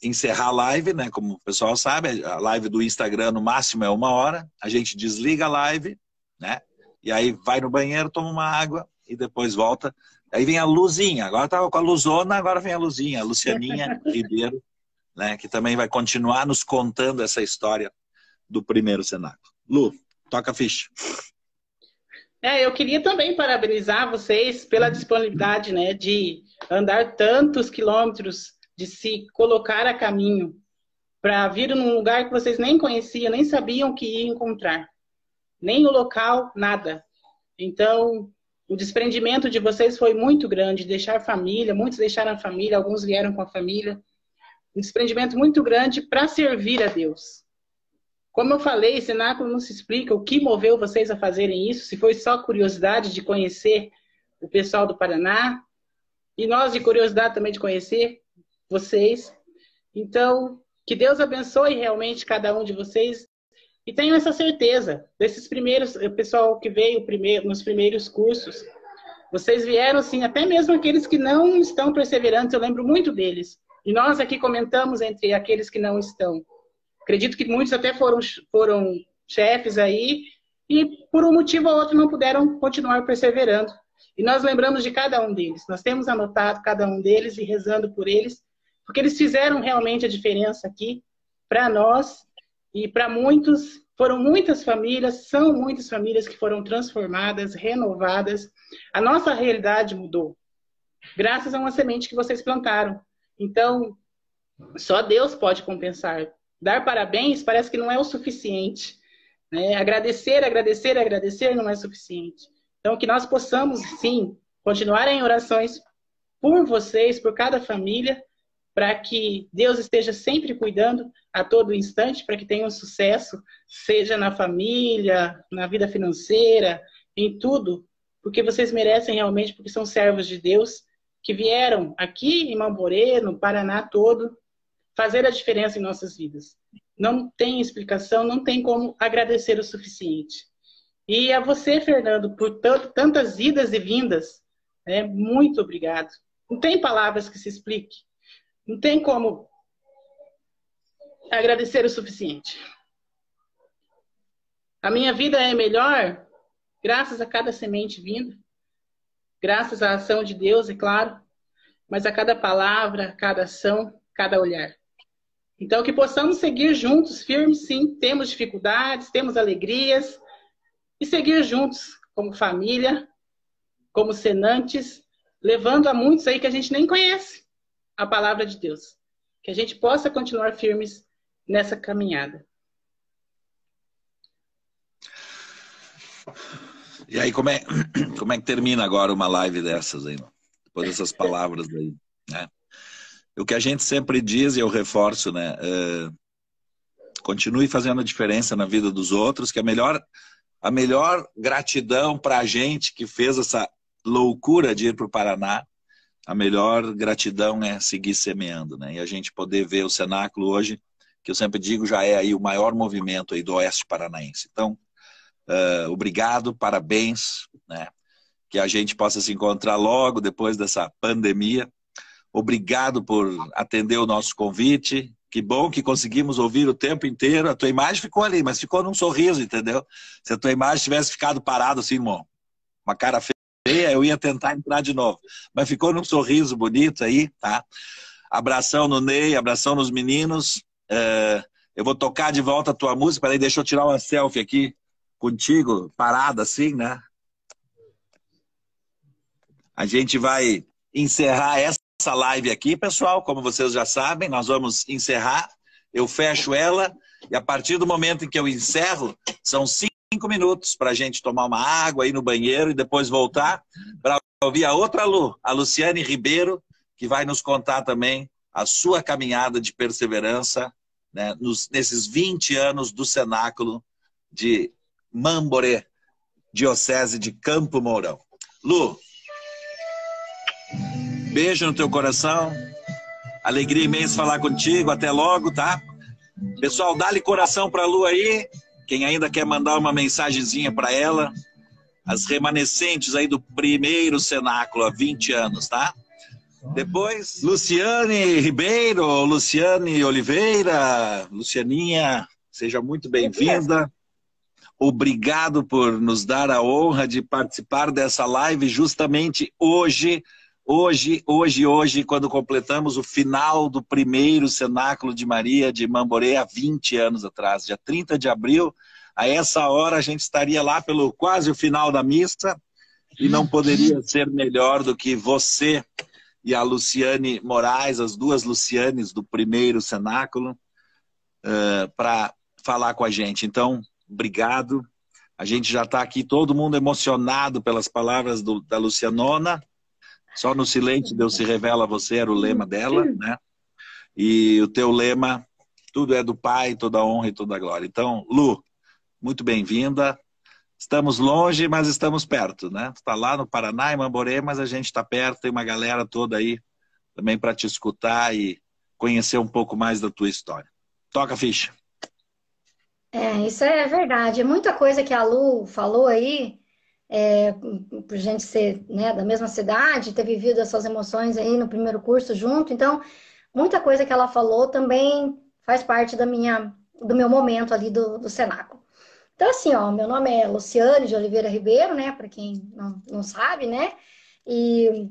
encerrar a live, né? Como o pessoal sabe, a live do Instagram no máximo é 1h, a gente desliga a live, né? E aí vai no banheiro, toma uma água e depois volta. Aí vem a Luzinha, agora estava com a Luzona, agora vem a Luzinha, a Lucianinha Ribeiro, né? Que também vai continuar nos contando essa história do primeiro cenáculo. Lu, toca a ficha. Eu queria também parabenizar vocês pela disponibilidade, né, de andar tantos quilômetros, de se colocar a caminho para vir num lugar que vocês nem conheciam, nem sabiam que ia encontrar. Nem o local, nada. Então, o desprendimento de vocês foi muito grande, deixar família, muitos deixaram a família, alguns vieram com a família. Um desprendimento muito grande para servir a Deus. Como eu falei, cenáculo não se explica o que moveu vocês a fazerem isso, se foi só curiosidade de conhecer o pessoal do Paraná, e nós de curiosidade também de conhecer vocês. Então, que Deus abençoe realmente cada um de vocês, e tenham essa certeza, desses primeiros, o pessoal que veio nos primeiros cursos, vocês vieram, sim, até mesmo aqueles que não estão perseverantes, eu lembro muito deles, e nós aqui comentamos entre aqueles que não estão. Acredito que muitos até foram chefes aí e por um motivo ou outro não puderam continuar perseverando. E nós lembramos de cada um deles. Nós temos anotado cada um deles e rezando por eles, porque eles fizeram realmente a diferença aqui para nós e para muitos. Foram muitas famílias, são muitas famílias que foram transformadas, renovadas. A nossa realidade mudou, graças a uma semente que vocês plantaram. Então, só Deus pode compensar. Dar parabéns parece que não é o suficiente, né? Agradecer, agradecer, agradecer não é suficiente. Então, que nós possamos, sim, continuar em orações por vocês, por cada família, para que Deus esteja sempre cuidando a todo instante, para que tenham sucesso, seja na família, na vida financeira, em tudo, porque vocês merecem realmente, porque são servos de Deus, que vieram aqui em Mamborê, no Paraná todo, fazer a diferença em nossas vidas. Não tem explicação, não tem como agradecer o suficiente. E a você, Fernando, por tantas idas e vindas, né? Muito obrigado. Não tem palavras que se explique. Não tem como agradecer o suficiente. A minha vida é melhor graças a cada semente vinda, graças à ação de Deus, é claro, mas a cada palavra, cada ação, cada olhar. Então, que possamos seguir juntos, firmes, sim. Temos dificuldades, temos alegrias. E seguir juntos, como família, como senantes, levando a muitos aí que a gente nem conhece a palavra de Deus. Que a gente possa continuar firmes nessa caminhada. E aí, como é que termina agora uma live dessas aí? Depois dessas palavras aí, né? O que a gente sempre diz, e eu reforço, né? Continue fazendo a diferença na vida dos outros, que a melhor gratidão para a gente que fez essa loucura de ir para o Paraná, a melhor gratidão é seguir semeando, né? E a gente poder ver o cenáculo hoje, que eu sempre digo, já é aí o maior movimento aí do Oeste Paranaense. Então, obrigado, parabéns, né? Que a gente possa se encontrar logo depois dessa pandemia. Obrigado por atender o nosso convite. Que bom que conseguimos ouvir o tempo inteiro. A tua imagem ficou ali, mas ficou num sorriso, entendeu? Se a tua imagem tivesse ficado parada assim, irmão, uma cara feia, eu ia tentar entrar de novo. Mas ficou num sorriso bonito aí, tá? Abração no Ney, abração nos meninos. Eu vou tocar de volta a tua música. Peraí, deixa eu tirar uma selfie aqui contigo, parada assim, né? A gente vai encerrar essa live aqui, pessoal. Como vocês já sabem, nós vamos encerrar. Eu fecho ela e a partir do momento em que eu encerro, são 5 minutos para a gente tomar uma água, ir no banheiro e depois voltar para ouvir a outra Lu, a Luciane Ribeiro, que vai nos contar também a sua caminhada de perseverança, né, nesses 20 anos do cenáculo de Mamborê, Diocese de Campo Mourão. Lu, beijo no teu coração. Alegria imensa falar contigo. Até logo, tá? Pessoal, dá-lhe coração pra Lu aí. Quem ainda quer mandar uma mensagenzinha para ela. As remanescentes aí do primeiro cenáculo há 20 anos, tá? Depois, Luciane Ribeiro, Luciane Oliveira, Lucianinha, seja muito bem-vinda. Obrigado por nos dar a honra de participar dessa live justamente hoje, quando completamos o final do primeiro cenáculo de Maria de Mamborê há 20 anos atrás, dia 30 de abril. A essa hora a gente estaria lá pelo quase o final da missa e não poderia ser melhor do que você e a Luciane Moraes, as duas Lucianes do primeiro cenáculo, para falar com a gente. Então, obrigado. A gente já está aqui, todo mundo emocionado pelas palavras da Lucianona. Só no silêncio Deus se revela a você, era o lema dela, né? E o teu lema, tudo é do Pai, toda honra e toda glória. Então, Lu, muito bem-vinda. Estamos longe, mas estamos perto, né? Está lá no Paraná, em Mamborê, mas a gente está perto, tem uma galera toda aí também para te escutar e conhecer um pouco mais da tua história. Toca a ficha. Isso é verdade. É muita coisa que a Lu falou aí, por gente ser, né, da mesma cidade, ter vivido essas emoções aí no primeiro curso junto. Então, muita coisa que ela falou também faz parte do meu momento ali do cenáculo. Então, assim, ó, meu nome é Luciane de Oliveira Ribeiro, né, para quem não sabe, né, e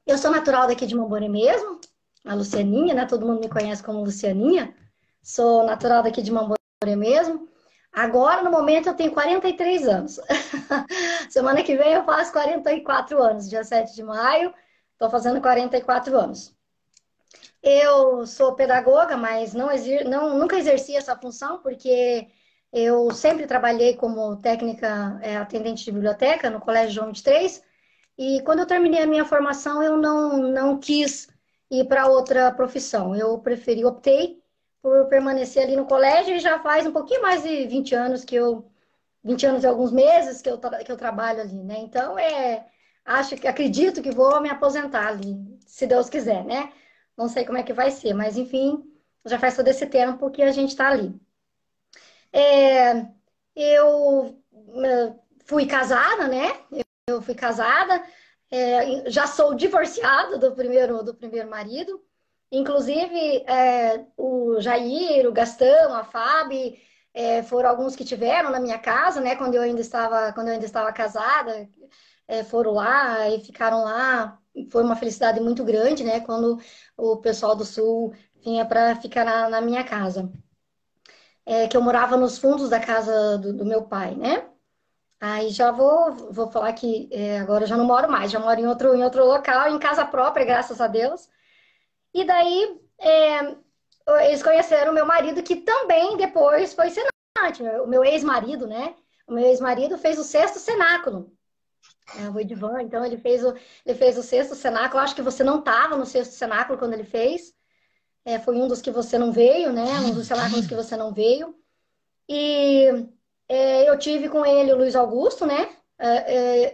eu sou natural daqui de Mamborê mesmo, a Lucianinha, né, todo mundo me conhece como Lucianinha, sou natural daqui de Mamborê mesmo. Agora, no momento, eu tenho 43 anos. Semana que vem eu faço 44 anos, dia 7 de maio, estou fazendo 44 anos. Eu sou pedagoga, mas nunca exerci essa função, porque eu sempre trabalhei como técnica atendente de biblioteca no Colégio João 23, e quando eu terminei a minha formação, eu não quis ir para outra profissão. Eu optei por permanecer ali no colégio, e já faz um pouquinho mais de 20 anos 20 anos e alguns meses que eu trabalho ali, né? Então, acredito que vou me aposentar ali, se Deus quiser, né? Não sei como é que vai ser, mas enfim, já faz todo esse tempo que a gente está ali. Eu fui casada, né? Eu fui casada, já sou divorciada do primeiro marido. Inclusive, o Jair, o Gastão, a Fábio, foram alguns que tiveram na minha casa, né? Quando eu ainda estava casada, foram lá e ficaram lá. Foi uma felicidade muito grande, né? Quando o pessoal do Sul vinha para ficar na minha casa. Que eu morava nos fundos da casa do meu pai, né? Aí já vou falar que agora eu já não moro mais, já moro em outro local, em casa própria, graças a Deus. E daí eles conheceram o meu marido, que também depois foi cenante, o meu ex-marido, né? O meu ex-marido fez o 6º cenáculo. O Edivan, então ele fez o 6º cenáculo. Acho que você não estava no 6º cenáculo quando ele fez. foi um dos que você não veio, né? Um dos cenáculos que você não veio. E eu tive com ele o Luiz Augusto, né?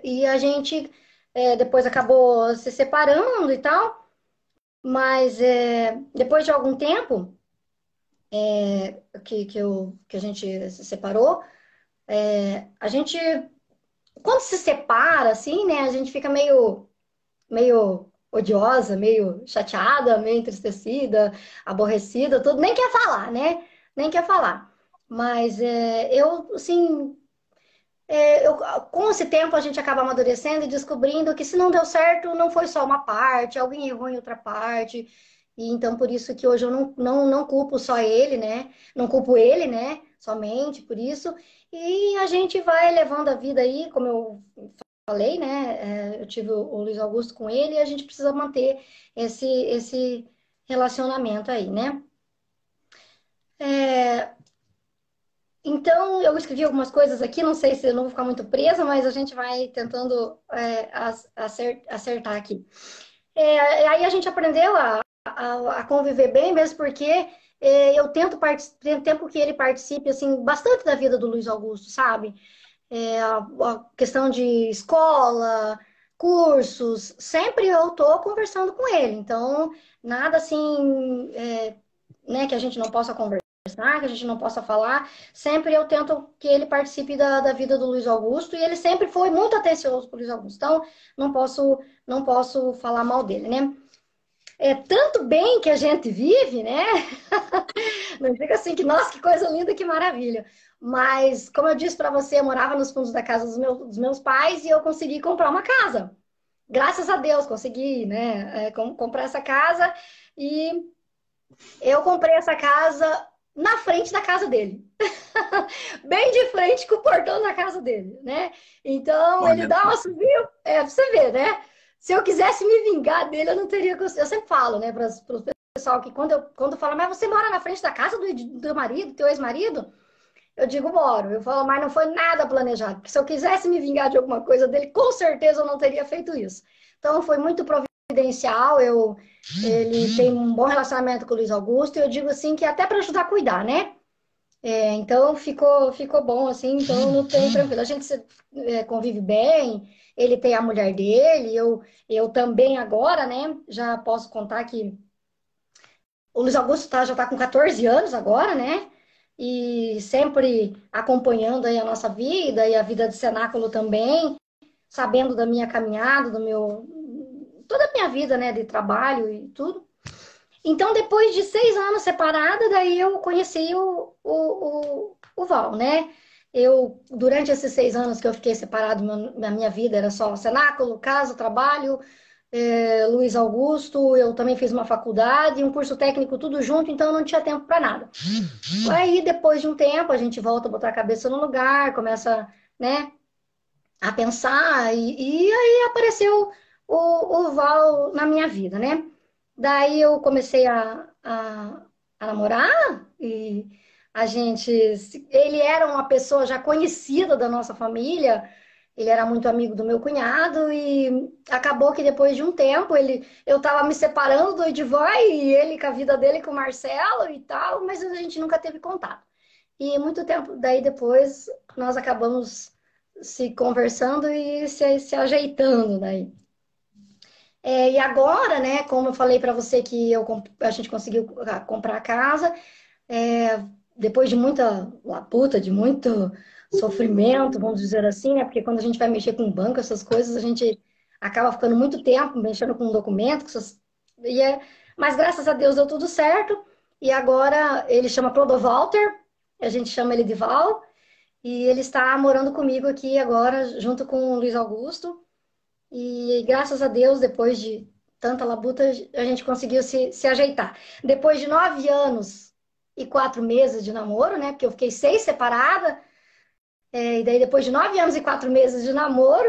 E a gente depois acabou se separando e tal. Mas depois de algum tempo que a gente se separou, a gente, quando se separa, assim, né? A gente fica meio odiosa, meio chateada, meio entristecida, aborrecida, tudo. Nem quer falar, né? Nem quer falar. Mas eu, assim, com esse tempo a gente acaba amadurecendo e descobrindo que se não deu certo, não foi só uma parte, alguém errou em outra parte. E então, por isso que hoje eu não culpo só ele, né? Não culpo ele, né? Somente por isso. E a gente vai levando a vida aí, como eu falei, né? Eu tive o Luiz Augusto com ele e a gente precisa manter esse relacionamento aí, né? Então, eu escrevi algumas coisas aqui, não sei se eu não vou ficar muito presa, mas a gente vai tentando acertar aqui. Aí a gente aprendeu a conviver bem, mesmo porque eu tento tempo que ele participe assim, bastante da vida do Luiz Augusto, sabe? A questão de escola, cursos, sempre eu tô conversando com ele. Então, nada assim, né, que a gente não possa conversar, que a gente não possa falar. Sempre eu tento que ele participe da vida do Luiz Augusto e ele sempre foi muito atencioso com o Luiz Augusto. Então, não posso falar mal dele, né? É tanto bem que a gente vive, né? Não fica assim que, nossa, que coisa linda, que maravilha. Mas, como eu disse para você, eu morava nos fundos da casa dos meus pais e eu consegui comprar uma casa. Graças a Deus, consegui, né? Comprar essa casa e eu comprei essa casa na frente da casa dele. Bem de frente com o portão da casa dele, né? Então, ele Olha dá só. uma subida, pra você ver, né? Se eu quisesse me vingar dele, eu não teria conseguido. Eu sempre falo, né, para o pessoal que quando fala, mas você mora na frente da casa do marido, teu ex-marido? Eu digo, moro. Eu falo, mas não foi nada planejado. Porque se eu quisesse me vingar de alguma coisa dele, com certeza eu não teria feito isso. Então, foi muito providencial. Ele tem um bom relacionamento com o Luiz Augusto. E eu digo assim, que até para ajudar a cuidar, né? Então, ficou bom, assim. Então, não tem tranquilo. A gente convive bem. Ele tem a mulher dele. Eu também agora, né? Já posso contar que o Luiz Augusto já está com 14 anos agora, né? E sempre acompanhando aí a nossa vida e a vida de cenáculo também, sabendo da minha caminhada, toda a minha vida, né, de trabalho e tudo. Então, depois de 6 anos separada, daí eu conheci o Val, né? Durante esses 6 anos que eu fiquei separado na minha vida, era só cenáculo, casa, trabalho, Luiz Augusto, eu também fiz uma faculdade, um curso técnico, tudo junto, então eu não tinha tempo para nada. Aí, depois de um tempo, a gente volta a botar a cabeça no lugar, começa, né, a pensar, e aí apareceu o Val na minha vida, né? Daí eu comecei a namorar, e ele era uma pessoa já conhecida da nossa família. Ele era muito amigo do meu cunhado e acabou que depois de um tempo eu estava me separando do Edivan e ele com a vida dele com o Marcelo e tal, mas a gente nunca teve contato. E muito tempo daí depois nós acabamos se conversando e se ajeitando daí. E agora, né, como eu falei para você que a gente conseguiu comprar a casa, depois de muita labuta, de muito sofrimento, vamos dizer assim, né? Porque quando a gente vai mexer com banco, essas coisas, a gente acaba ficando muito tempo mexendo com um documento, mas graças a Deus deu tudo certo. E agora ele chama Clodovalter, a gente chama ele de Val, e ele está morando comigo aqui agora, junto com o Luiz Augusto. E graças a Deus, depois de tanta labuta, a gente conseguiu se ajeitar. Depois de 9 anos e 4 meses de namoro, né? Porque eu fiquei 6 separada. E daí, depois de 9 anos e 4 meses de namoro,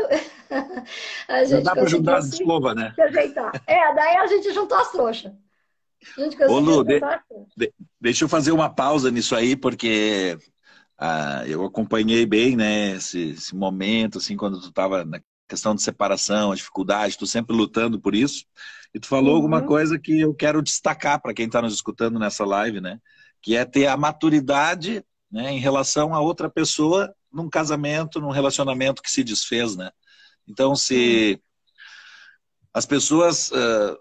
a Já gente dá para juntar conseguiu as escovas, né? se ajeitar. Daí a gente juntou as trouxas. A gente Ô, conseguiu Lu, juntar as trouxas. deixa eu fazer uma pausa nisso aí, porque eu acompanhei bem, né, esse momento, assim, quando tu estava na questão de separação, a dificuldade, tu sempre lutando por isso. E tu falou alguma coisa que eu quero destacar para quem está nos escutando nessa live, né? Que é ter a maturidade, né, em relação a outra pessoa num casamento, num relacionamento que se desfez, né? Então, se as pessoas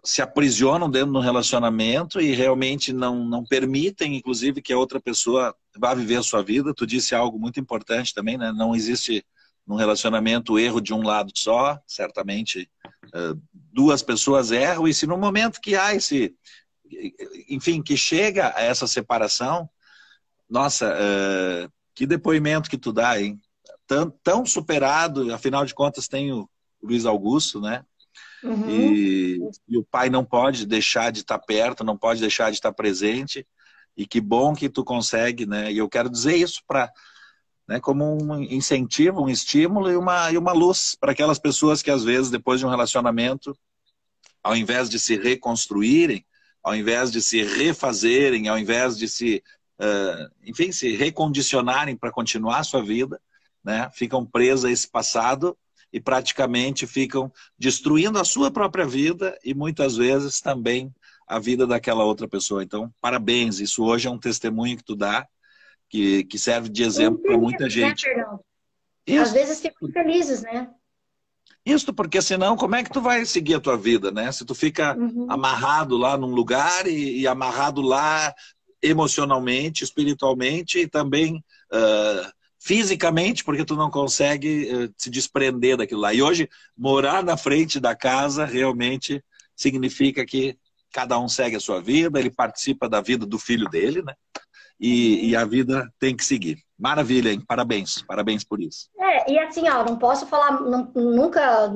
se aprisionam dentro de um relacionamento e realmente não permitem, inclusive, que a outra pessoa vá viver a sua vida. Tu disse algo muito importante também, né? Não existe num relacionamento o erro de um lado só, certamente duas pessoas erram, e se no momento que há esse, enfim, que chega a essa separação, nossa, que depoimento que tu dá, hein? Tão superado, afinal de contas tem o Luiz Augusto, né? E o pai não pode deixar de estar perto, não pode deixar de estar presente, e que bom que tu consegue, né? E eu quero dizer isso para, né, como um incentivo, um estímulo e uma luz para aquelas pessoas que às vezes depois de um relacionamento, ao invés de se reconstruírem, ao invés de se refazerem, ao invés de se, enfim, se recondicionarem para continuar a sua vida, né, ficam presas a esse passado e praticamente ficam destruindo a sua própria vida e muitas vezes também a vida daquela outra pessoa. Então, parabéns, isso hoje é um testemunho que tu dá, que serve de exemplo para muita gente. Né, Fernando? Às vezes ficam felizes, né? Isso, porque senão como é que tu vai seguir a tua vida, né? Se tu fica amarrado lá num lugar e amarrado lá emocionalmente, espiritualmente e também fisicamente, porque tu não consegue se desprender daquilo lá. E hoje, morar na frente da casa realmente significa que cada um segue a sua vida, ele participa da vida do filho dele, né? E a vida tem que seguir. Maravilha, hein? Parabéns, parabéns por isso. E assim, ó, não posso falar, nunca,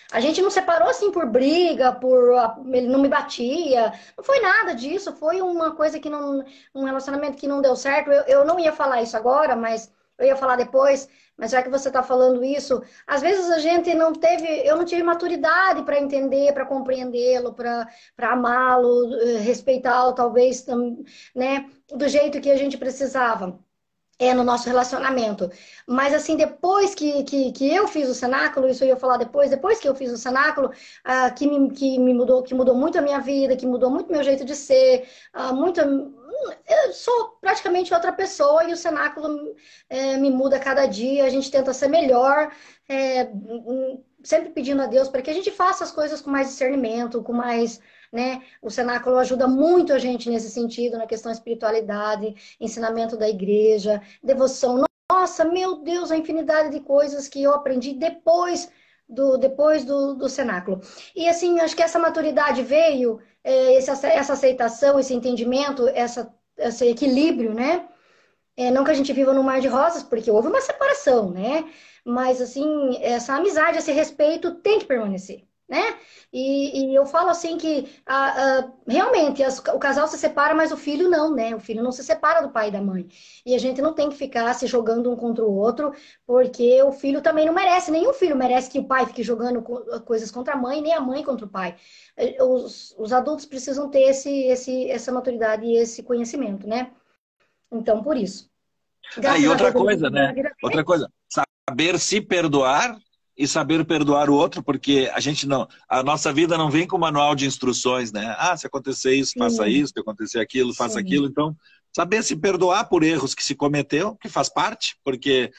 a gente não separou assim por briga, ele não me batia, não foi nada disso, foi uma coisa que um relacionamento que não deu certo. Eu não ia falar isso agora, mas eu ia falar depois, mas já que você está falando isso, às vezes a gente eu não tive maturidade para entender, para compreendê-lo, para amá-lo, respeitá-lo, talvez, né, do jeito que a gente precisava. No nosso relacionamento. Mas assim, depois que eu fiz o cenáculo, isso eu ia falar depois que eu fiz o cenáculo, que mudou muito a minha vida, que mudou muito meu jeito de ser, eu sou praticamente outra pessoa e o cenáculo me muda a cada dia, a gente tenta ser melhor, sempre pedindo a Deus para que a gente faça as coisas com mais discernimento, com mais... Né? O cenáculo ajuda muito a gente nesse sentido, na questão da espiritualidade, ensinamento da igreja, devoção. Nossa, meu Deus, a infinidade de coisas que eu aprendi depois do cenáculo. E assim, acho que essa maturidade veio, essa aceitação, esse entendimento, esse equilíbrio, né? Não que a gente viva num mar de rosas, porque houve uma separação, né? Mas assim, essa amizade, esse respeito tem que permanecer. Né? E eu falo assim que realmente o casal se separa, mas o filho não, né? O filho não se separa do pai e da mãe. E a gente não tem que ficar se jogando um contra o outro, porque o filho também não merece, nenhum filho merece que o pai fique jogando coisas contra a mãe, nem a mãe contra o pai. Os adultos precisam ter essa maturidade e esse conhecimento, né? Então, por isso. E outra coisa, né? Outra coisa, saber se perdoar e saber perdoar o outro, porque a nossa vida não vem com manual de instruções, né? Se acontecer isso, faça isso, se acontecer aquilo, faça aquilo. Então, saber se perdoar por erros que se cometeu, que faz parte, porque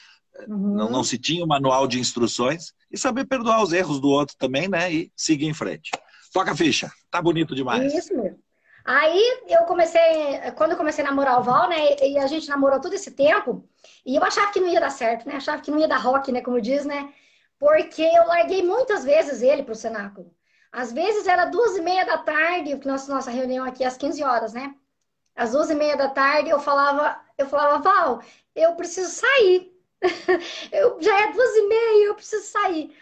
não se tinha um manual de instruções, e saber perdoar os erros do outro também, né? E seguir em frente. Toca a ficha. Tá bonito demais. Isso mesmo. Aí, quando eu comecei a namorar o Val, né? E a gente namorou todo esse tempo, e eu achava que não ia dar certo, né? Achava que não ia dar rock, né? Como diz, né? Porque eu larguei muitas vezes ele para o cenáculo. Às vezes era 2h30 da tarde, porque nossa reunião aqui é às 15 horas, né? Às 2h30 da tarde eu falava, Val, eu preciso sair. Já é 2h30, eu preciso sair.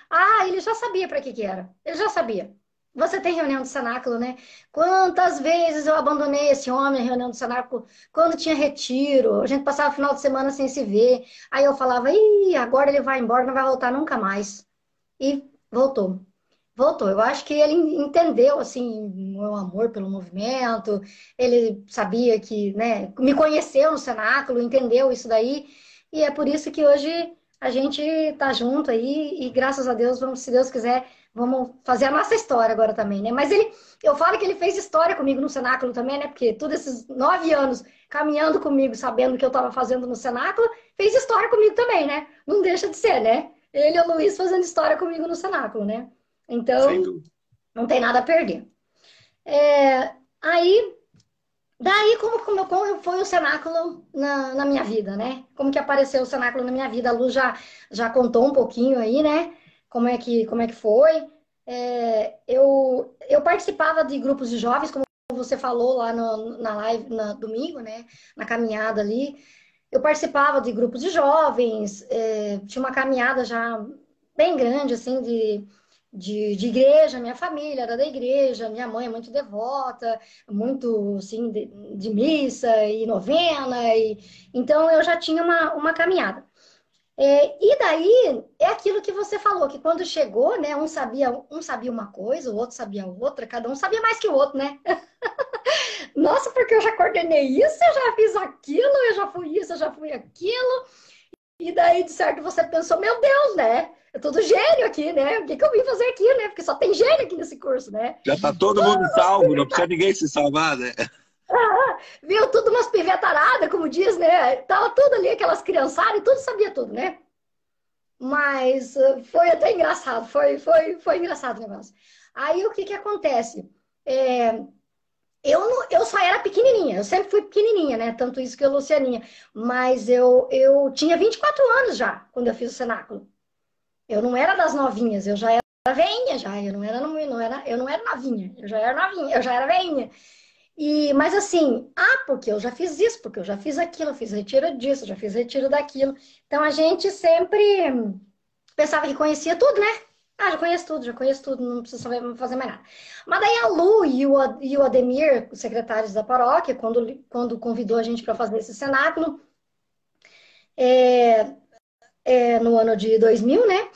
Ele já sabia para que era. Ele já sabia. Você tem reunião de cenáculo, né? Quantas vezes eu abandonei esse homem na reunião de cenáculo, quando tinha retiro, a gente passava o final de semana sem se ver. Aí eu falava, agora ele vai embora, não vai voltar nunca mais. E voltou. Voltou. Eu acho que ele entendeu, assim, o meu amor pelo movimento, ele sabia que, né, me conheceu no cenáculo, entendeu isso daí, e é por isso que hoje a gente tá junto aí, e graças a Deus, se Deus quiser, vamos fazer a nossa história agora também, né? Mas eu falo que ele fez história comigo no cenáculo também, né? Porque todos esses 9 anos caminhando comigo, sabendo o que eu estava fazendo no cenáculo, fez história comigo também, né? Não deixa de ser, né? Ele e o Luiz fazendo história comigo no cenáculo, né? Então, não tem nada a perder. Daí, como foi o cenáculo na minha vida, né? Como que apareceu o cenáculo na minha vida? A Lu já contou um pouquinho aí, né? Como é que foi. Eu participava de grupos de jovens, como você falou lá na live, domingo, né? Na caminhada ali. Eu participava de grupos de jovens, tinha uma caminhada já bem grande, assim, de igreja, minha família era da igreja, minha mãe é muito devota, muito, assim, de missa e novena, então eu já tinha uma caminhada. E daí, é aquilo que você falou, que quando chegou, né, um sabia uma coisa, o outro sabia outra, cada um sabia mais que o outro, né? Nossa, porque eu já coordenei isso, eu já fiz aquilo, eu já fui isso, eu já fui aquilo. E daí, de certo, você pensou, meu Deus, né? Eu tô do gênio aqui, né? O que eu vim fazer aqui, né? Porque só tem gênio aqui nesse curso, né? Já tá todo mundo salvo, não precisa ninguém se salvar, né? Viu tudo umas pivetaradas, como diz, né? Tava tudo ali, aquelas criançadas, e tudo sabia tudo, né? Mas foi até engraçado, foi engraçado o negócio. Aí, o que acontece? Eu só era pequenininha, eu sempre fui pequenininha, né? Tanto isso que eu, Lucianinha. Mas eu tinha 24 anos já, quando eu fiz o cenáculo. Eu não era das novinhas, eu já era veinha já. Eu não era novinha, eu já era novinha, eu já era veinha. Mas assim, porque eu já fiz isso, porque eu já fiz aquilo, eu fiz retiro disso, eu já fiz retiro daquilo. Então a gente sempre pensava que conhecia tudo, né? Já conheço tudo, não preciso fazer mais nada. Mas daí a Lu e o Ademir, os secretários da paróquia, quando convidou a gente para fazer esse cenáculo, no ano de 2000, né?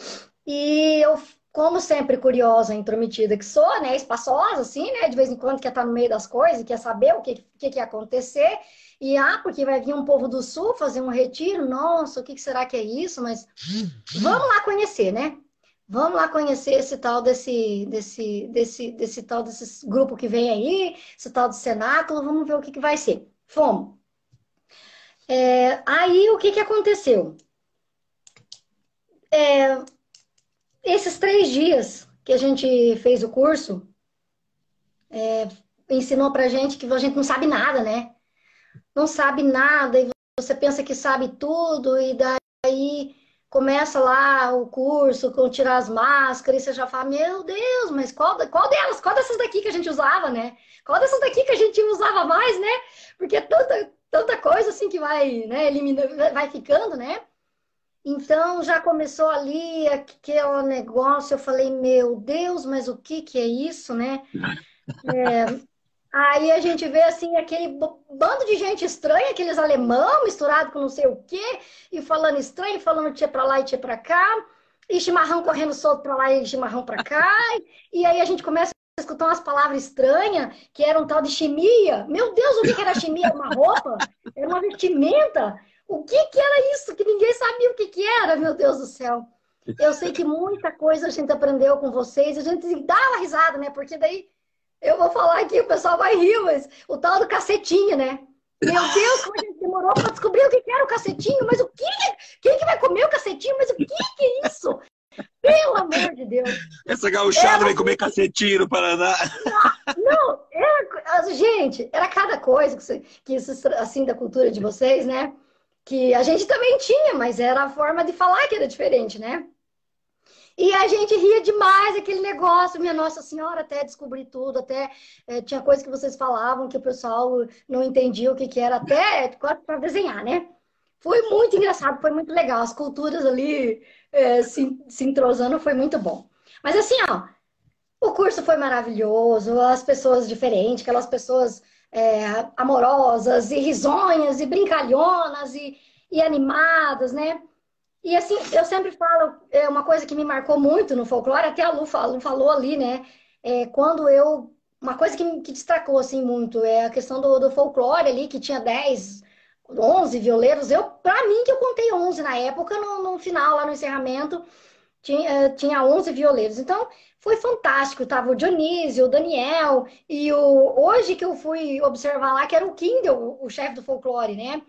E eu, como sempre curiosa, intrometida que sou, né? Espaçosa, assim, né? De vez em quando quer estar no meio das coisas, quer saber o que ia acontecer. Porque vai vir um povo do Sul fazer um retiro. Nossa, o que será que é isso? Mas vamos lá conhecer, né? Vamos lá conhecer esse tal desse grupo que vem aí, esse tal de cenáculo, vamos ver o que vai ser. Fomos. Aí, o que aconteceu? Esses 3 dias que a gente fez o curso, ensinou pra gente que a gente não sabe nada, né? Não sabe nada, e você pensa que sabe tudo, e daí começa lá o curso com tirar as máscaras, e você já fala, meu Deus, mas qual delas? Qual dessas daqui que a gente usava, né? Qual dessas daqui que a gente usava mais, né? Porque é tanta coisa assim que vai, né, eliminando, vai ficando, né? Então já começou ali aquele negócio, eu falei, meu Deus, mas o que é isso, né? Aí a gente vê assim aquele bando de gente estranha, aqueles alemão misturado com não sei o quê, e falando estranho, falando tia pra lá e tia pra cá, e chimarrão correndo solto pra lá e chimarrão pra cá, e aí a gente começa a escutar umas palavras estranhas, que era um tal de chimia. Meu Deus, o que era chimia? Era uma roupa? Era uma vestimenta? O que era isso? Que ninguém sabia o que era, meu Deus do céu. Eu sei que muita coisa a gente aprendeu com vocês, a gente dá uma risada, né? Porque daí eu vou falar aqui, o pessoal vai rir, mas o tal do cacetinho, né? Meu Deus, como a gente demorou para descobrir o que era o cacetinho, mas o que? Quem que vai comer o cacetinho? Mas o que é isso? Pelo amor de Deus. Essa gauchada vai comer cacetinho no Paraná. Não, gente, era cada coisa que assim, da cultura de vocês, né? Que a gente também tinha, mas era a forma de falar que era diferente, né? E a gente ria demais aquele negócio, minha Nossa Senhora, até descobrir tudo, até tinha coisa que vocês falavam que o pessoal não entendia o que era, até quase para desenhar, né? Foi muito engraçado, foi muito legal. As culturas ali se entrosando, foi muito bom. Mas assim, ó, o curso foi maravilhoso, as pessoas diferentes, aquelas pessoas amorosas e risonhas e brincalhonas e animadas, né? E assim, eu sempre falo, uma coisa que me marcou muito no folclore, até a Lu falou ali, né? Uma coisa que destacou assim muito é a questão do folclore ali, que tinha 10, 11 violeiros. Pra mim, que eu contei 11 na época, no final, lá no encerramento, tinha 11 violeiros. Então, foi fantástico. Tava o Dionísio, o Daniel, e hoje que eu fui observar lá, que era o Kindle, o chefe do folclore, né?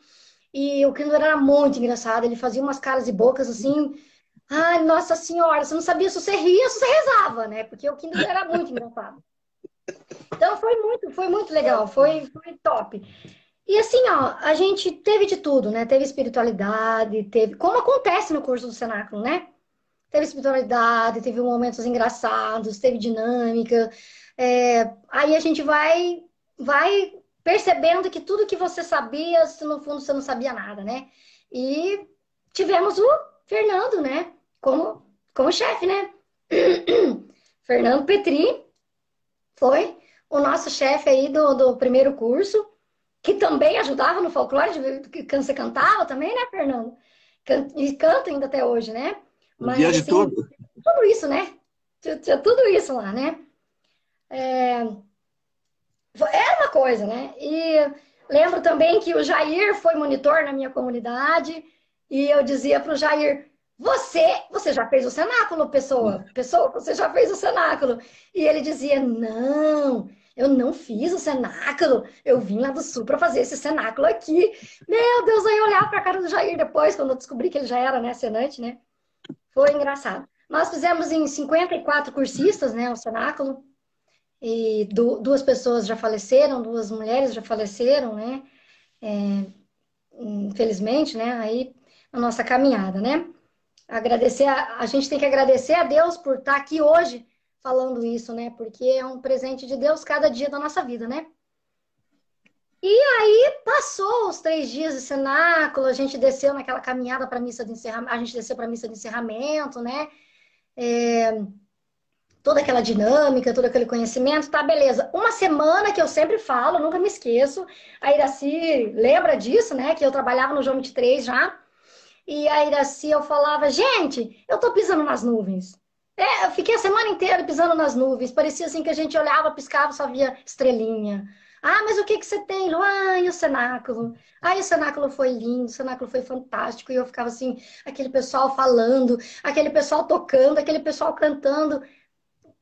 E o Kindle era muito engraçado. Ele fazia umas caras e bocas assim. Ai, nossa senhora, você não sabia se você ria ou se você rezava, né? Porque o Kindle era muito engraçado. Então, foi muito legal. Foi top. E assim, ó, a gente teve de tudo, né? Teve espiritualidade, teve... Como acontece no curso do Cenáculo, né? Teve espiritualidade, teve momentos engraçados, teve dinâmica. Aí a gente vai percebendo que tudo que você sabia, se no fundo você não sabia nada, né? E tivemos o Fernando, né? Como chefe, né? Fernando Petri foi o nosso chefe aí do primeiro curso, que também ajudava no folclore, que você cantava também, né, Fernando? E canta ainda até hoje, né? O dia Mas, de assim, tudo. tudo isso, né? Tinha tudo isso lá, né? Era uma coisa, né? E lembro também que o Jair foi monitor na minha comunidade e eu dizia para o Jair, você já fez o cenáculo, pessoa? Pessoa, você já fez o cenáculo? E ele dizia, não, eu não fiz o cenáculo, eu vim lá do sul para fazer esse cenáculo aqui. Meu Deus, aí eu olhava para a cara do Jair depois, quando eu descobri que ele já era, né, cenante, né? Foi engraçado. Nós fizemos em 54 cursistas, né, o cenáculo, e duas pessoas já faleceram, duas mulheres já faleceram, né, infelizmente, né, aí na nossa caminhada, né. Agradecer, a gente tem que agradecer a Deus por estar aqui hoje falando isso, né, porque é um presente de Deus cada dia da nossa vida, né. E aí passou os 3 dias de cenáculo, a gente desceu naquela caminhada para a missa de encerramento, a gente desceu para a missa de encerramento, né, toda aquela dinâmica, todo aquele conhecimento, tá, beleza. Uma semana que eu sempre falo, nunca me esqueço, a Iraci lembra disso, né, que eu trabalhava no João 23 já, e a Iraci eu falava, gente, eu tô pisando nas nuvens. Eu fiquei a semana inteira pisando nas nuvens, parecia assim que a gente olhava, piscava, só via estrelinha. Ah, mas o que que você tem, Lu? Ah, e o cenáculo? Ah, e o cenáculo foi lindo, o cenáculo foi fantástico. E eu ficava assim, aquele pessoal falando, aquele pessoal tocando, aquele pessoal cantando.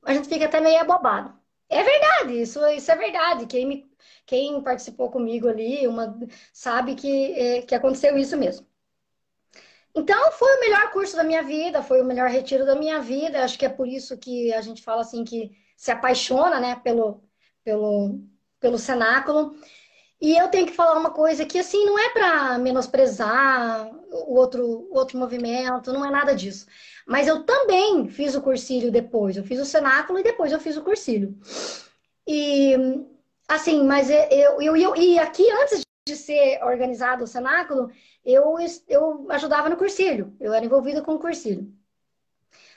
A gente fica até meio abobado. É verdade, isso é verdade. Quem participou comigo ali, sabe que aconteceu isso mesmo. Então, foi o melhor curso da minha vida, foi o melhor retiro da minha vida. Acho que é por isso que a gente fala assim que se apaixona, né, pelo, pelo cenáculo. E eu tenho que falar uma coisa que, assim, não é para menosprezar o outro movimento, não é nada disso. Mas eu também fiz o cursilho depois. Eu fiz o cenáculo e depois eu fiz o cursilho. E, assim, mas e aqui, antes de ser organizado o cenáculo, eu ajudava no cursilho. Eu era envolvida com o cursilho.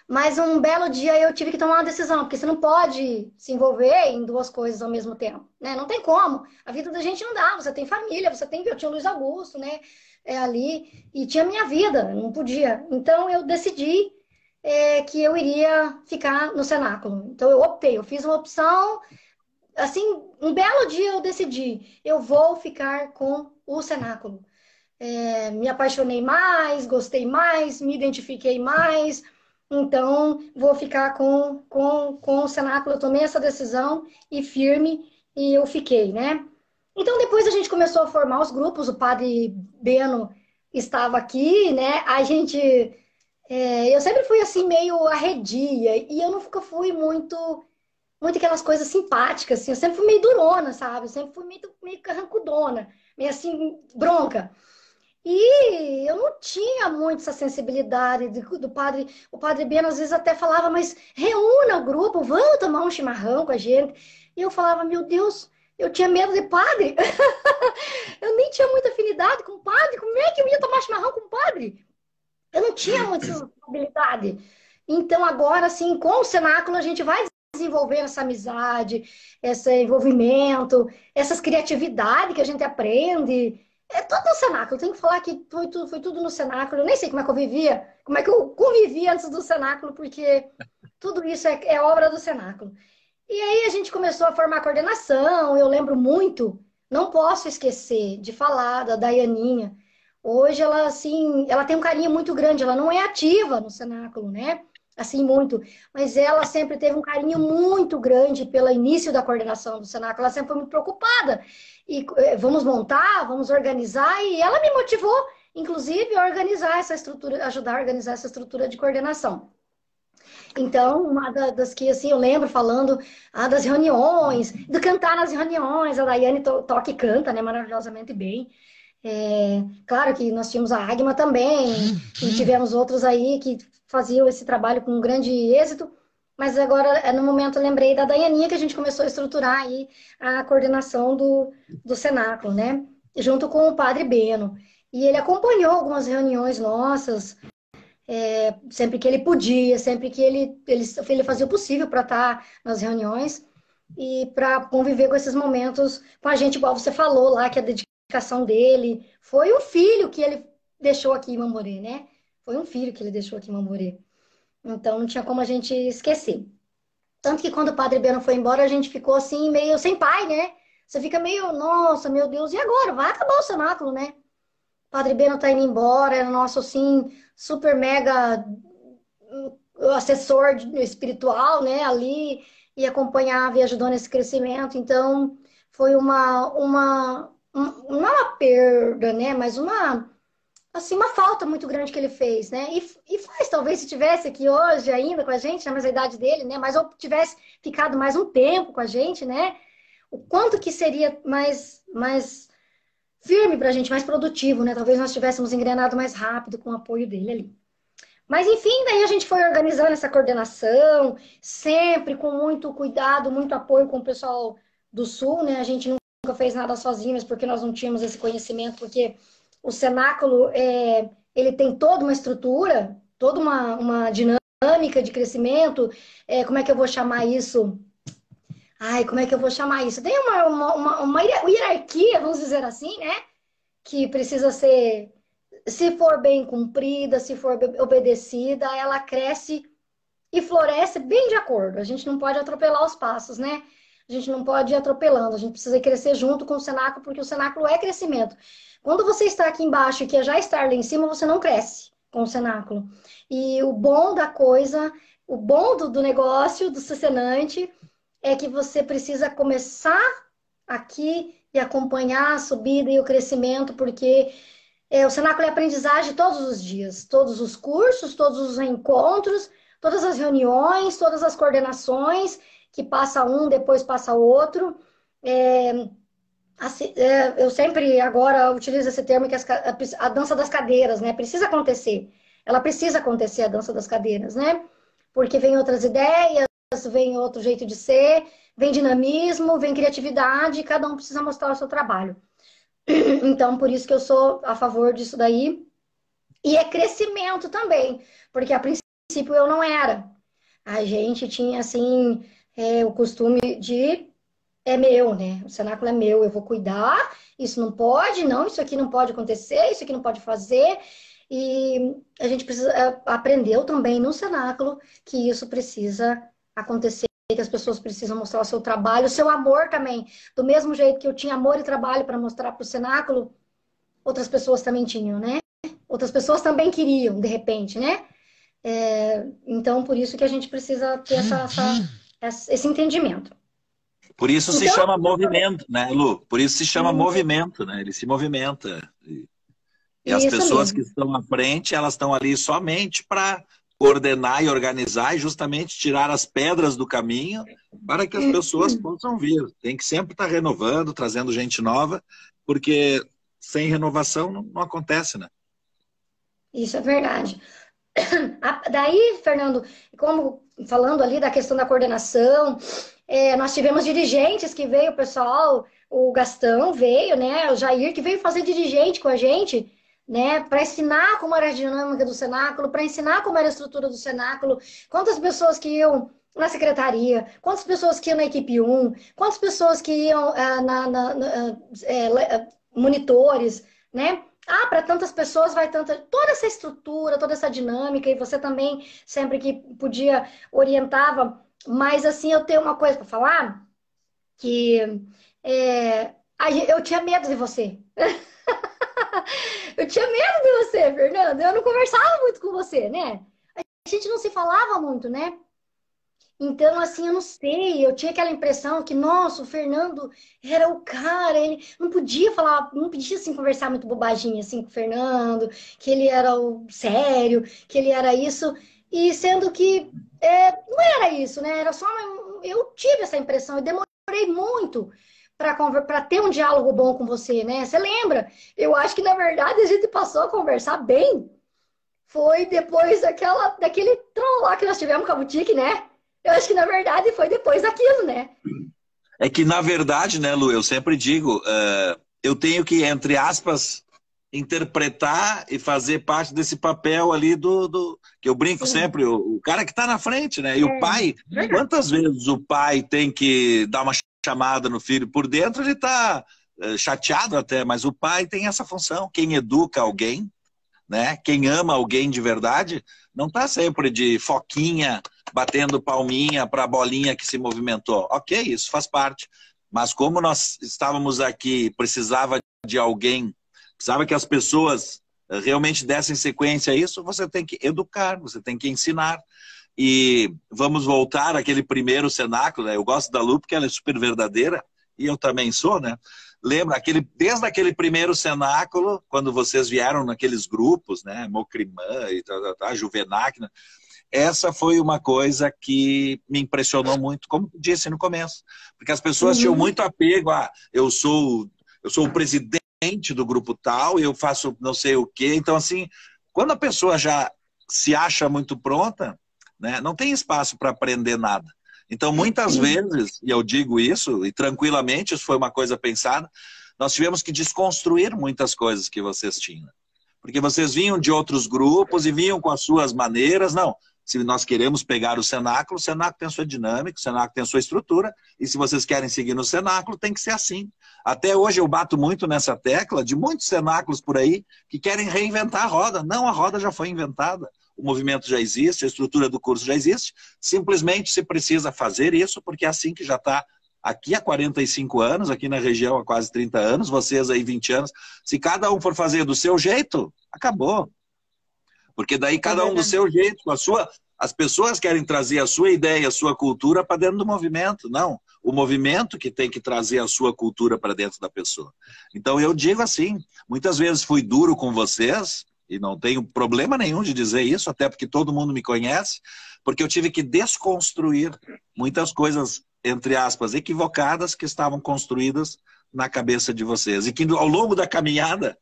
Mas um belo dia eu tive que tomar uma decisão, porque você não pode se envolver em duas coisas ao mesmo tempo, né? Não tem como. A vida da gente não dá. Você tem família, eu tinha o Luiz Augusto, né? Ali, e tinha minha vida, não podia. Então eu decidi que eu iria ficar no cenáculo. Então eu optei, eu fiz uma opção, assim, um belo dia eu decidi, eu vou ficar com o cenáculo. Me apaixonei mais, gostei mais, me identifiquei mais. Então, vou ficar com o cenáculo. Eu tomei essa decisão e firme, e eu fiquei, né? Então, depois a gente começou a formar os grupos. O padre Beno estava aqui, né? Eu sempre fui assim, meio arredia, e eu nunca fui muito aquelas coisas simpáticas, assim. Eu sempre fui meio durona, sabe? Eu sempre fui meio carrancudona, meio assim, bronca. E eu não tinha muito essa sensibilidade do padre. O padre Beno às vezes até falava, mas reúna o grupo, vamos tomar um chimarrão com a gente. E eu falava, meu Deus, eu tinha medo de padre. Eu nem tinha muita afinidade com o padre. Como é que eu ia tomar chimarrão com o padre? Eu não tinha muita sensibilidade. Então agora, assim, com o cenáculo a gente vai desenvolvendo essa amizade, esse envolvimento, essas criatividades que a gente aprende. É todo no cenáculo. Tenho que falar que foi tudo no cenáculo. Eu nem sei como é que eu vivia, como é que eu convivia antes do cenáculo, porque tudo isso é obra do cenáculo. E aí a gente começou a formar coordenação. Eu lembro muito, não posso esquecer de falar da Daianinha. Hoje ela, assim, ela tem um carinho muito grande. Ela não é ativa no cenáculo, né? assim, muito. Mas ela sempre teve um carinho muito grande pelo início da coordenação do Senac. Ela sempre foi muito preocupada. E vamos montar, vamos organizar. E ela me motivou, inclusive, a organizar essa estrutura, ajudar a organizar essa estrutura de coordenação. Então, uma das que, assim, eu lembro falando das reuniões, do cantar nas reuniões. A Daiane toca e canta, né, maravilhosamente bem. Claro que nós tínhamos a Agma também, e tivemos outros aí que faziam esse trabalho com grande êxito, mas agora, no momento, eu lembrei da Daianinha, que a gente começou a estruturar aí a coordenação do Cenáculo, né? Junto com o Padre Beno. E ele acompanhou algumas reuniões nossas, sempre que ele podia, sempre que ele fazia o possível para estar nas reuniões e para conviver com esses momentos com a gente, igual você falou lá, que a dedicação dele foi um filho que ele deixou aqui em Mamorê, né? Foi um filho que ele deixou aqui em Mamorê. Então não tinha como a gente esquecer. Tanto que quando o Padre Beno foi embora, a gente ficou assim, meio sem pai, né? Você fica meio, nossa, meu Deus, e agora? Vai acabar o cenáculo, né? O Padre Beno tá indo embora, era nosso, assim, super mega assessor espiritual, né? Ali, e acompanhava e ajudou nesse crescimento. Então, foi não é uma perda, né? Mas assim, uma falta muito grande que ele fez, né? E faz, talvez, se tivesse aqui hoje ainda com a gente, na mesma idade dele, né? Mas ou tivesse ficado mais um tempo com a gente, né? O quanto que seria mais firme pra gente, mais produtivo, né? Talvez nós tivéssemos engrenado mais rápido com o apoio dele ali. Mas, enfim, daí a gente foi organizando essa coordenação, sempre com muito cuidado, muito apoio com o pessoal do Sul, né? A gente nunca fez nada sozinhos, porque nós não tínhamos esse conhecimento, porque o cenáculo, ele tem toda uma estrutura, toda uma dinâmica de crescimento. Como é que eu vou chamar isso? Ai, como é que eu vou chamar isso? Tem uma hierarquia, vamos dizer assim, né? Que precisa ser, se for bem cumprida, se for obedecida, ela cresce e floresce bem de acordo. A gente não pode atropelar os passos, né? A gente não pode ir atropelando, a gente precisa crescer junto com o cenáculo, porque o cenáculo é crescimento. Quando você está aqui embaixo e quer já estar lá em cima, você não cresce com o cenáculo. E o bom da coisa, o bom do negócio, do sustenante, é que você precisa começar aqui e acompanhar a subida e o crescimento, porque o cenáculo é aprendizagem todos os dias, todos os cursos, todos os encontros, todas as reuniões, todas as coordenações, que passa um, depois passa outro. Eu sempre agora utilizo esse termo, que a dança das cadeiras, né? Precisa acontecer. Ela precisa acontecer, a dança das cadeiras, né? Porque vem outras ideias, vem outro jeito de ser, vem dinamismo, vem criatividade, e cada um precisa mostrar o seu trabalho. Então, por isso que eu sou a favor disso daí. E é crescimento também, porque a princípio eu não era. A gente tinha, assim, o costume de é meu, né? O cenáculo é meu, eu vou cuidar, isso não pode, não, isso aqui não pode acontecer, isso aqui não pode fazer. E a gente aprendeu também no cenáculo que isso precisa acontecer, que as pessoas precisam mostrar o seu trabalho, o seu amor também. Do mesmo jeito que eu tinha amor e trabalho para mostrar para o cenáculo, outras pessoas também tinham, né? Outras pessoas também queriam, de repente, né? Então, por isso que a gente precisa ter esse entendimento. Por isso se chama movimento, né, Lu? Por isso se chama movimento, né? Ele se movimenta. E as pessoas que estão à frente, elas estão ali somente para ordenar e organizar e justamente tirar as pedras do caminho para que as pessoas possam vir. Tem que sempre estar renovando, trazendo gente nova, porque sem renovação não acontece, né? Isso é verdade. Daí, Fernando, como falando ali da questão da coordenação, nós tivemos dirigentes que veio, o pessoal, o Gastão veio, né? O Jair, que veio fazer dirigente com a gente, né? Para ensinar como era a dinâmica do cenáculo, para ensinar como era a estrutura do cenáculo, quantas pessoas que iam na secretaria, quantas pessoas que iam na equipe 1, quantas pessoas que iam monitores, né? Para tantas pessoas vai toda essa estrutura, toda essa dinâmica, e você também, sempre que podia, orientava. Mas, assim, eu tenho uma coisa para falar, que eu tinha medo de você. Eu tinha medo de você, Fernando. Eu não conversava muito com você, né? gente não se falava muito, né? Então, assim, eu não sei, eu tinha aquela impressão que, nossa, o Fernando era o cara, ele não podia falar, não podia, assim, conversar muito bobagem, assim, com o Fernando, que ele era o sério, que ele era isso, e sendo que não era isso, né? Era só, eu tive essa impressão, eu demorei muito para ter um diálogo bom com você, né? Você lembra? Eu acho que, na verdade, a gente passou a conversar bem, foi depois daquele troll lá que nós tivemos com a boutique, né? Eu acho que, na verdade, foi depois daquilo, né? É que, na verdade, né, Lu, eu sempre digo, eu tenho que, entre aspas, interpretar e fazer parte desse papel ali que eu brinco Sim. sempre, o cara que está na frente, né? E o pai, verdade. quantas vezes o pai tem que dar uma chamada no filho? Por dentro ele está chateado até, mas o pai tem essa função. Quem educa alguém, né? Quem ama alguém de verdade, não está sempre de foquinha, batendo palminha para a bolinha que se movimentou. Ok, isso faz parte. Mas como nós estávamos aqui, precisava de alguém, precisava que as pessoas realmente dessem sequência a isso, você tem que educar, você tem que ensinar. E vamos voltar àquele primeiro cenáculo, né? Eu gosto da Lu porque ela é super verdadeira, e eu também sou, né? Lembra, desde aquele primeiro cenáculo, quando vocês vieram naqueles grupos, né? Mocrimã e Juvenac, né? Essa foi uma coisa que me impressionou muito, como eu disse no começo. Porque as pessoas tinham muito apego a eu sou o presidente do grupo tal, eu faço não sei o quê. Então, assim, quando a pessoa já se acha muito pronta, né, não tem espaço para aprender nada. Então, muitas vezes, e eu digo isso, e tranquilamente, isso foi uma coisa pensada, nós tivemos que desconstruir muitas coisas que vocês tinham. Porque vocês vinham de outros grupos e vinham com as suas maneiras. Não, se nós queremos pegar o cenáculo tem a sua dinâmica, o cenáculo tem a sua estrutura, e se vocês querem seguir no cenáculo, tem que ser assim. Até hoje eu bato muito nessa tecla de muitos cenáculos por aí que querem reinventar a roda. Não, a roda já foi inventada. O movimento já existe, a estrutura do curso já existe, simplesmente se precisa fazer isso, porque é assim que já está aqui há 45 anos, aqui na região há quase 30 anos, vocês aí 20 anos, se cada um for fazer do seu jeito, acabou. Porque daí cada um do seu jeito, com a sua... As pessoas querem trazer a sua ideia, a sua cultura para dentro do movimento. Não, o movimento que tem que trazer a sua cultura para dentro da pessoa. Então eu digo assim, muitas vezes fui duro com vocês, e não tenho problema nenhum de dizer isso, até porque todo mundo me conhece, porque eu tive que desconstruir muitas coisas, entre aspas, equivocadas que estavam construídas na cabeça de vocês. E que ao longo da caminhada,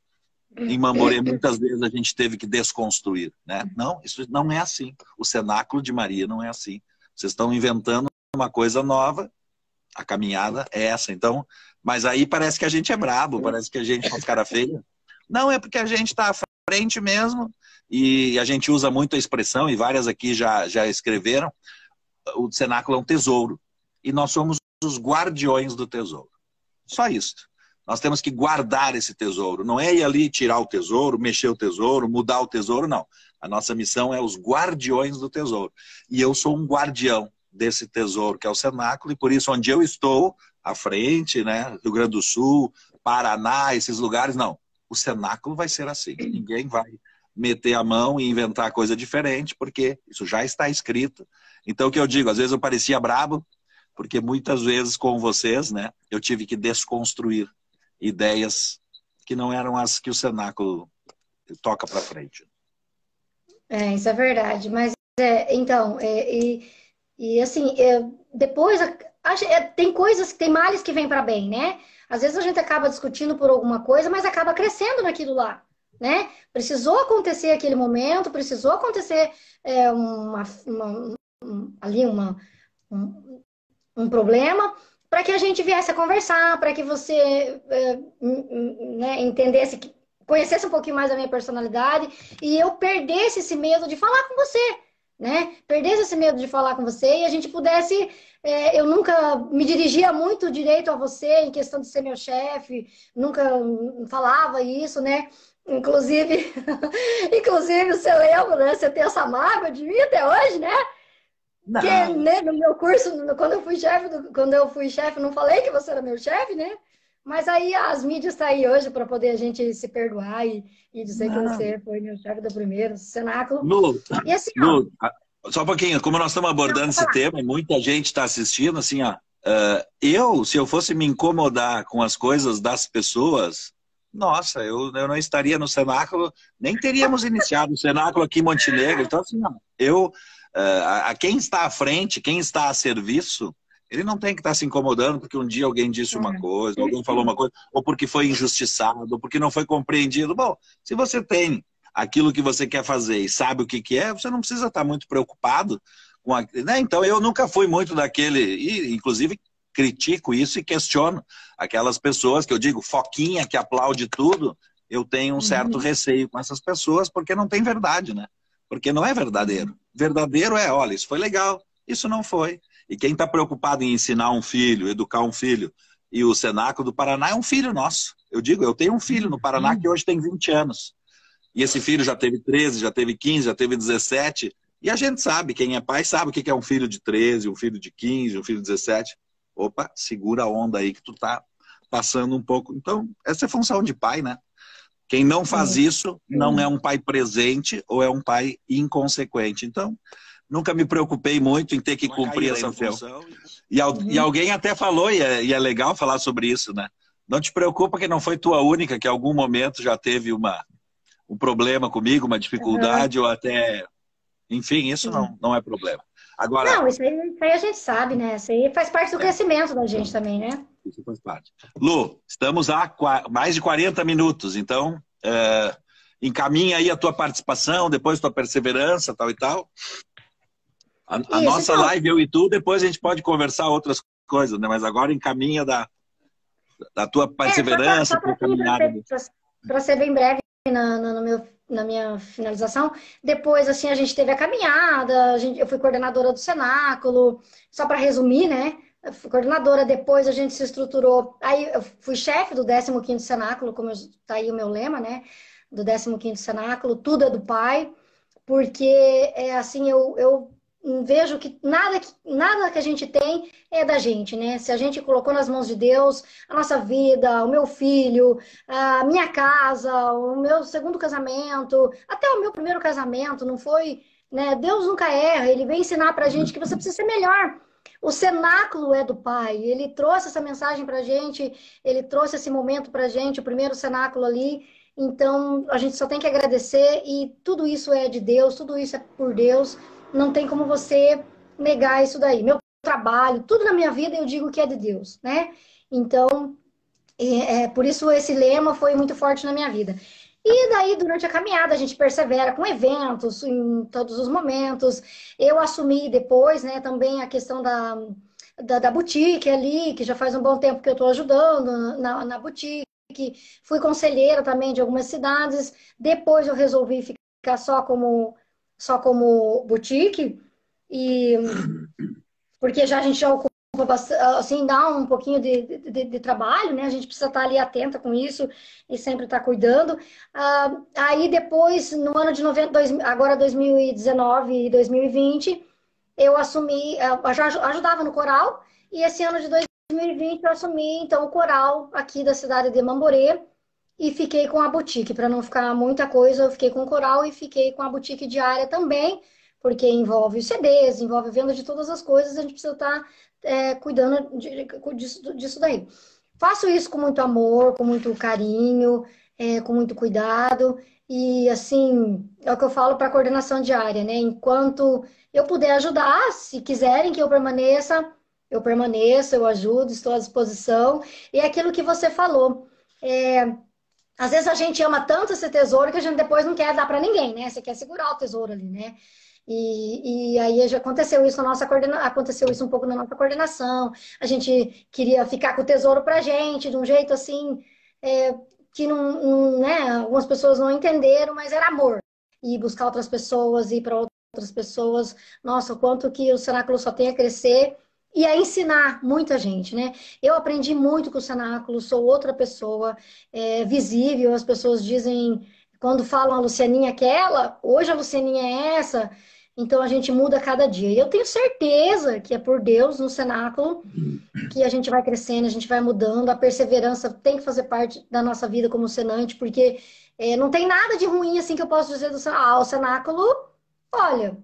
em Mamoré, muitas vezes a gente teve que desconstruir, né? Não, isso não é assim. O cenáculo de Maria não é assim. Vocês estão inventando uma coisa nova, a caminhada é essa. Então, mas aí parece que a gente é brabo, parece que a gente faz cara feia. Não, é porque a gente está à frente mesmo, e a gente usa muito a expressão, e várias aqui já escreveram, o cenáculo é um tesouro. E nós somos os guardiões do tesouro. Só isso. Nós temos que guardar esse tesouro. Não é ir ali tirar o tesouro, mexer o tesouro, mudar o tesouro, não. A nossa missão é os guardiões do tesouro. E eu sou um guardião desse tesouro, que é o cenáculo, e por isso onde eu estou, à frente, né, Rio Grande do Sul, Paraná, esses lugares, não. O cenáculo vai ser assim. Ninguém vai meter a mão e inventar coisa diferente, porque isso já está escrito. Então, o que eu digo, às vezes eu parecia brabo, porque muitas vezes com vocês, né, eu tive que desconstruir ideias que não eram as que o cenáculo toca para frente. Isso é verdade. Mas, então, assim, depois, tem coisas, tem males que vêm para bem, né? Às vezes a gente acaba discutindo por alguma coisa, mas acaba crescendo naquilo lá, né? Precisou acontecer aquele momento, precisou acontecer um problema para que a gente viesse a conversar, para que você né, entendesse, conhecesse um pouquinho mais a minha personalidade e eu perdesse esse medo de falar com você, né? Perdesse esse medo de falar com você e a gente pudesse... eu nunca me dirigia muito direito a você em questão de ser meu chefe, nunca falava isso, né? Inclusive, você lembra, né? Você tem essa mágoa de mim até hoje, né? Não. Que, né, no meu curso, quando eu fui chefe, não falei que você era meu chefe, né? Mas aí as mídias estão aí hoje para poder a gente se perdoar e dizer que Não. você foi meu chefe do primeiro cenáculo. Lu, E assim, ó, Lu, só um pouquinho, como nós estamos abordando esse tema e muita gente está assistindo, assim, ó, se eu fosse me incomodar com as coisas das pessoas, nossa, eu não estaria no cenáculo, nem teríamos iniciado o cenáculo aqui em Montenegro. Então, assim, ó, quem está à frente, quem está a serviço, ele não tem que estar se incomodando porque um dia alguém disse uma coisa, alguém falou uma coisa, ou porque foi injustiçado, ou porque não foi compreendido. Bom, se você tem aquilo que você quer fazer e sabe o que é, você não precisa estar muito preocupado com né? Então, eu nunca fui muito daquele, e inclusive critico isso e questiono aquelas pessoas que eu digo, foquinha, que aplaude tudo, eu tenho um certo receio com essas pessoas porque não tem verdade, né? Porque não é verdadeiro. Verdadeiro é, olha, isso foi legal, isso não foi. E quem está preocupado em ensinar um filho, educar um filho, e o Cenáculo do Paraná é um filho nosso. Eu digo, eu tenho um filho no Paraná que hoje tem 20 anos. E esse filho já teve 13, já teve 15, já teve 17. E a gente sabe, quem é pai sabe o que é um filho de 13, um filho de 15, um filho de 17. Opa, segura a onda aí que tu tá passando um pouco. Então, essa é função de pai, né? Quem não faz isso não é um pai presente ou é um pai inconsequente. Então, nunca me preocupei muito em ter que cumprir essa função. E alguém até falou, e é legal falar sobre isso, né? Não te preocupa que não foi tua única, que em algum momento já teve um problema comigo, uma dificuldade, ou até... Enfim, isso não é problema. Agora, não, isso aí a gente sabe, né? Isso aí faz parte do crescimento da gente também, né? Isso faz parte. Lu, estamos há mais de 40 minutos, então encaminha aí a tua participação, depois tua perseverança, tal e tal. A nossa live, eu e tu, depois a gente pode conversar outras coisas, né? Mas agora encaminha da tua perseverança, tua caminhada. Para ser bem breve na minha finalização, depois assim a gente teve a caminhada, eu fui coordenadora do Cenáculo, só para resumir, né? Eu fui coordenadora, depois a gente se estruturou, aí eu fui chefe do 15º Cenáculo, como está aí o meu lema, né? Do 15º Cenáculo, tudo é do pai, porque assim, eu vejo que nada que a gente tem é da gente, né? Se a gente colocou nas mãos de Deus a nossa vida, o meu filho, a minha casa, o meu segundo casamento, até o meu primeiro casamento, não foi, né? Deus nunca erra, ele vem ensinar pra gente que você precisa ser melhor. O cenáculo é do Pai, ele trouxe essa mensagem pra gente, ele trouxe esse momento pra gente, o primeiro cenáculo ali. Então, a gente só tem que agradecer e tudo isso é de Deus, tudo isso é por Deus. Não tem como você negar isso daí. Meu trabalho, tudo na minha vida eu digo que é de Deus, né? Então, por isso esse lema foi muito forte na minha vida. E daí, durante a caminhada, a gente persevera com eventos em todos os momentos. Eu assumi depois, né, também a questão da boutique ali, que já faz um bom tempo que eu estou ajudando na boutique. Fui conselheira também de algumas cidades. Depois eu resolvi ficar só como boutique, e porque a gente já ocupa assim, dá um pouquinho de trabalho, né? A gente precisa estar ali atenta com isso e sempre estar cuidando. Aí depois, no ano de agora 2019 e 2020, eu assumi, eu já ajudava no coral, e esse ano de 2020 eu assumi, então, o coral aqui da cidade de Mamborê, e fiquei com a boutique, para não ficar muita coisa, eu fiquei com o coral e fiquei com a boutique diária também, porque envolve os CDs, envolve a venda de todas as coisas, a gente precisa estar cuidando disso daí. Faço isso com muito amor, com muito carinho, com muito cuidado, e assim, é o que eu falo para a coordenação diária, né? Enquanto eu puder ajudar, se quiserem que eu permaneça, eu ajudo, estou à disposição. E é aquilo que você falou, às vezes a gente ama tanto esse tesouro que a gente depois não quer dar para ninguém, né? Você quer segurar o tesouro ali, né? E aí já aconteceu isso aconteceu isso um pouco na nossa coordenação. A gente queria ficar com o tesouro pra gente, de um jeito assim, que né? Algumas pessoas não entenderam, mas era amor. E buscar outras pessoas, ir para outras pessoas. Nossa, o quanto que o Cenáculo só tem a crescer. E a ensinar muita gente, né? Eu aprendi muito com o Cenáculo, sou outra pessoa, visível, as pessoas dizem, quando falam a Lucianinha aquela, hoje a Lucianinha é essa, Então a gente muda a cada dia. E eu tenho certeza que é por Deus, no cenáculo, que a gente vai crescendo, a gente vai mudando. A perseverança tem que fazer parte da nossa vida como cenante, porque não tem nada de ruim assim que eu posso dizer do cenáculo. Ah, o cenáculo, olha,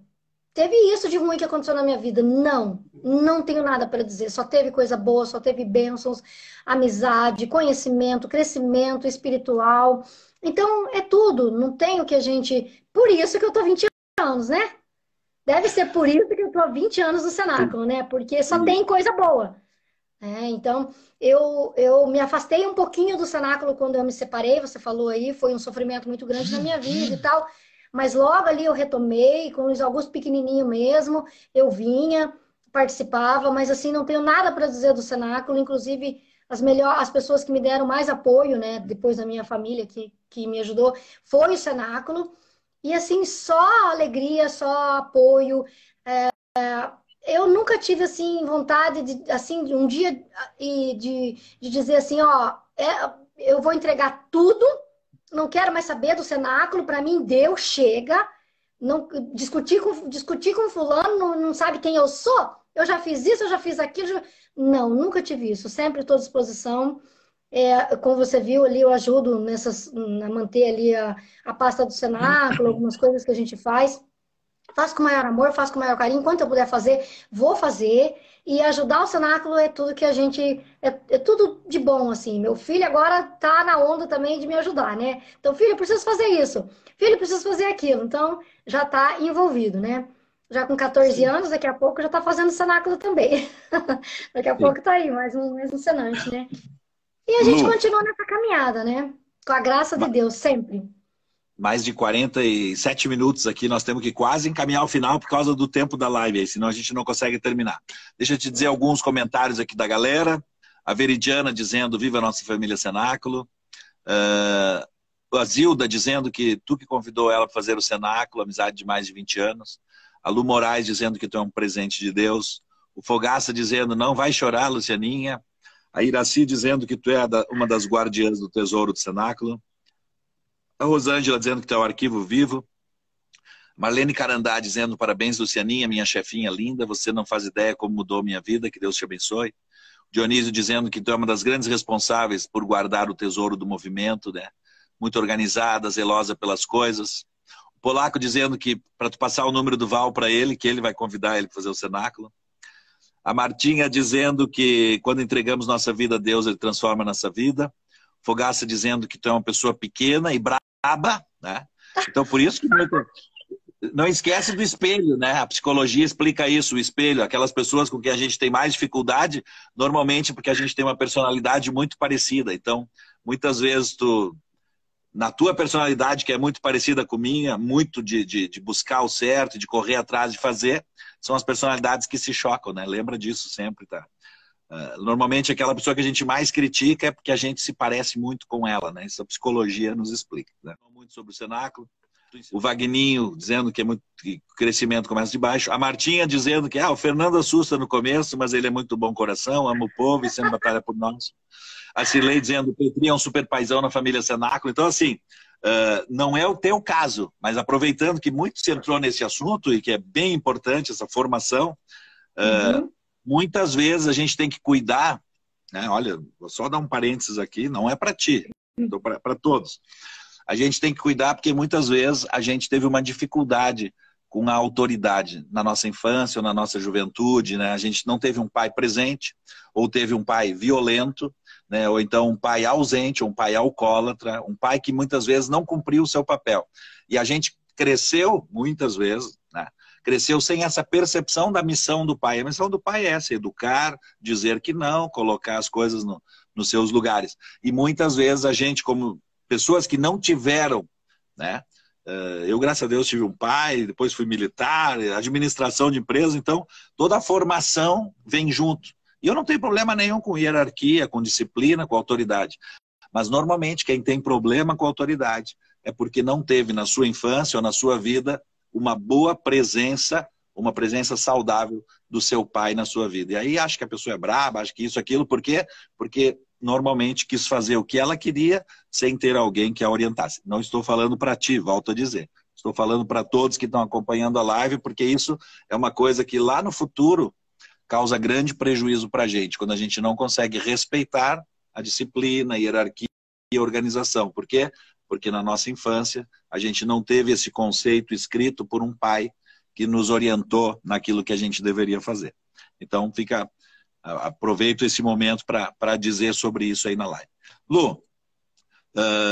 teve isso de ruim que aconteceu na minha vida. Não, não tenho nada para dizer. Só teve coisa boa, só teve bênçãos, amizade, conhecimento, crescimento espiritual. Então, é tudo. Não tem o que a gente... Por isso que eu tô 20 anos, né? Deve ser por isso que eu tô há 20 anos no cenáculo, né? Porque só tem coisa boa. Então, eu me afastei um pouquinho do cenáculo quando eu me separei. Você falou aí, foi um sofrimento muito grande na minha vida e tal. Mas logo ali eu retomei, com o Luiz Augusto pequenininho mesmo, eu vinha, participava, mas assim, não tenho nada para dizer do cenáculo, inclusive as pessoas que me deram mais apoio, né, depois da minha família que me ajudou, foi o cenáculo, e assim, só alegria, só apoio. Eu nunca tive assim vontade de, assim, de um dia de dizer assim, ó, eu vou entregar tudo, não quero mais saber do cenáculo, para mim Deus chega. Não discutir com fulano, não sabe quem eu sou. Eu já fiz isso, eu já fiz aquilo. Não, nunca tive isso. Sempre estou à disposição. Como você viu ali, eu ajudo a manter ali a pasta do cenáculo, algumas coisas que a gente faz. Faço com o maior amor, faço com o maior carinho. Enquanto eu puder fazer, vou fazer. E ajudar o cenáculo é tudo que a gente... É tudo de bom, assim. Meu filho agora tá na onda também de me ajudar, né? Então, filho, eu preciso fazer isso. Filho, eu preciso fazer aquilo. Então, já tá envolvido, né? Já com 14 Sim. anos, daqui a pouco já tá fazendo cenáculo também. Daqui a pouco tá aí, mais um cenante, né? E a gente Lu, continua nessa caminhada, né? Com a graça de Deus, sempre. mais de 47 minutos aqui, nós temos que quase encaminhar o final por causa do tempo da live aí, senão a gente não consegue terminar. Deixa eu te dizer alguns comentários aqui da galera. A Veridiana dizendo, viva a nossa família Cenáculo. A Zilda dizendo que tu que convidou ela para fazer o Cenáculo, amizade de mais de 20 anos. A Lu Moraes dizendo que tu é um presente de Deus. O Fogaça dizendo, não vai chorar, Lucianinha. A Iraci dizendo que tu é uma das guardiãs do tesouro do Cenáculo. A Rosângela dizendo que tu é o arquivo vivo. Marlene Carandá dizendo, parabéns, Lucianinha, minha chefinha linda. Você não faz ideia como mudou minha vida, que Deus te abençoe. Dionísio dizendo que tu é uma das grandes responsáveis por guardar o tesouro do movimento, né? Muito organizada, zelosa pelas coisas. O Polaco dizendo que para tu passar o número do Val para ele, que ele vai convidar ele para fazer o cenáculo. A Martinha dizendo que quando entregamos nossa vida a Deus, ele transforma nossa vida. Fogaça dizendo que tu é uma pessoa pequena e braba, né? Então, por isso que não esquece do espelho, né? A psicologia explica isso, o espelho. Aquelas pessoas com quem a gente tem mais dificuldade, normalmente porque a gente tem uma personalidade muito parecida. Então, muitas vezes na tua personalidade, que é muito parecida com a minha, muito de buscar o certo, de correr atrás de fazer, são as personalidades que se chocam, né? Lembra disso sempre, tá? Normalmente aquela pessoa que a gente mais critica é porque a gente se parece muito com ela, né? Isso a psicologia nos explica, né? Muito sobre o cenáculo. O Vagninho dizendo que que o crescimento começa de baixo. A Martinha dizendo que o Fernando assusta no começo, mas ele é muito bom coração, ama o povo e sempre batalha por nós. A Cirlei dizendo que o Petri é um super paizão na família Cenáculo. Então, assim, não é o teu caso, mas aproveitando que muito se entrou nesse assunto e que é bem importante essa formação, muitas vezes a gente tem que cuidar, né? Olha, vou só dar um parênteses aqui, não é para ti, para todos. A gente tem que cuidar porque muitas vezes a gente teve uma dificuldade com a autoridade na nossa infância ou na nossa juventude, né? A gente não teve um pai presente, ou teve um pai violento, né? Ou então um pai ausente, um pai alcoólatra, um pai que muitas vezes não cumpriu o seu papel. E a gente cresceu, muitas vezes, né? Cresceu sem essa percepção da missão do pai. A missão do pai é essa, educar, dizer que não, colocar as coisas nos seus lugares. E muitas vezes a gente, como pessoas que não tiveram, né? Eu, graças a Deus, tive um pai, depois fui militar, administração de empresa, então toda a formação vem junto. E eu não tenho problema nenhum com hierarquia, com disciplina, com autoridade. Mas normalmente quem tem problema com autoridade é porque não teve na sua infância ou na sua vida uma boa presença, uma presença saudável do seu pai na sua vida. E aí acha que a pessoa é braba, acha que isso, aquilo, por quê? Porque normalmente quis fazer o que ela queria sem ter alguém que a orientasse. Não estou falando para ti, volto a dizer. estou falando para todos que estão acompanhando a live, porque isso é uma coisa que lá no futuro causa grande prejuízo para a gente, quando a gente não consegue respeitar a disciplina, a hierarquia e a organização. Por quê? Porque na nossa infância a gente não teve esse conceito escrito por um pai que nos orientou naquilo que a gente deveria fazer. Então, aproveito esse momento para dizer sobre isso aí na live. Lu,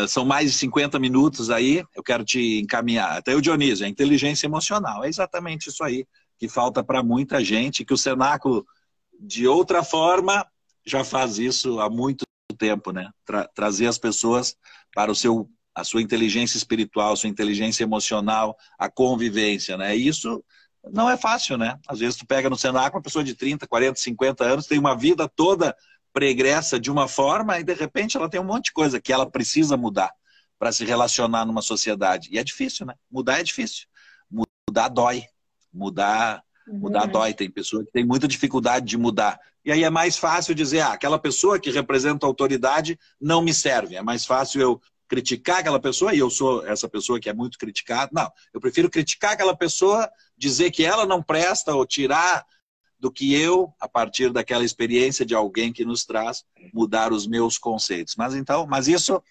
são mais de 50 minutos aí, eu quero te encaminhar. Até o Dionísio, a inteligência emocional, é exatamente isso aí que falta para muita gente, que o Cenáculo, de outra forma, já faz isso há muito tempo, né? Trazer as pessoas para a sua inteligência espiritual, a sua inteligência emocional, a convivência, né? Isso não é fácil, né? Às vezes tu pega no Cenáculo uma pessoa de 30, 40, 50 anos, tem uma vida toda pregressa de uma forma e de repente ela tem um monte de coisa que ela precisa mudar para se relacionar numa sociedade. E é difícil, né? Mudar é difícil. Mudar dói. Mudar dói. Tem pessoa que tem muita dificuldade de mudar. E aí é mais fácil dizer, aquela pessoa que representa a autoridade não me serve. É mais fácil eu criticar aquela pessoa, e eu sou essa pessoa que é muito criticada. Não, eu prefiro criticar aquela pessoa, dizer que ela não presta ou tirar do que eu, a partir daquela experiência de alguém que nos traz, mudar os meus conceitos. Mas isso,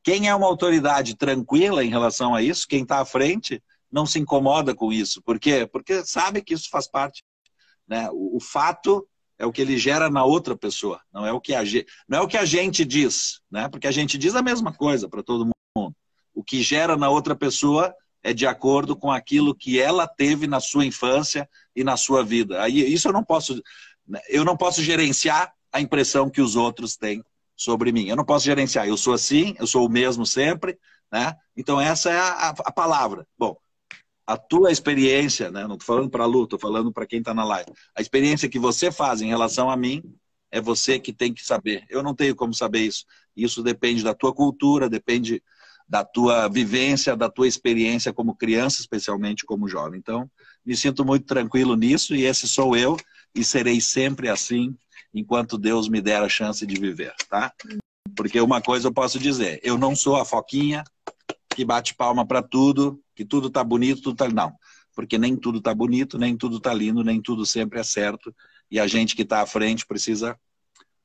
quem é uma autoridade tranquila em relação a isso, quem está à frente, não se incomoda com isso. Por quê? Porque sabe que isso faz parte, né? O fato é o que ele gera na outra pessoa, não é o que a gente diz, né? Porque a gente diz a mesma coisa para todo mundo. O que gera na outra pessoa é de acordo com aquilo que ela teve na sua infância e na sua vida. Aí isso eu não posso gerenciar a impressão que os outros têm sobre mim. Eu não posso gerenciar. Eu sou assim, eu sou o mesmo sempre, né? Então essa é a palavra. Bom, a tua experiência, né? Não estou falando para a Lu, estou falando para quem está na live. A experiência que você faz em relação a mim, é você que tem que saber. Eu não tenho como saber isso. Isso depende da tua cultura, depende da tua vivência, da tua experiência como criança, especialmente como jovem. Então, me sinto muito tranquilo nisso, e esse sou eu, e serei sempre assim, enquanto Deus me der a chance de viver, tá? Porque uma coisa eu posso dizer, eu não sou a foquinha que bate palma para tudo, que tudo tá bonito, tudo tá... Não, porque nem tudo tá bonito, nem tudo tá lindo, nem tudo sempre é certo, e a gente que está à frente precisa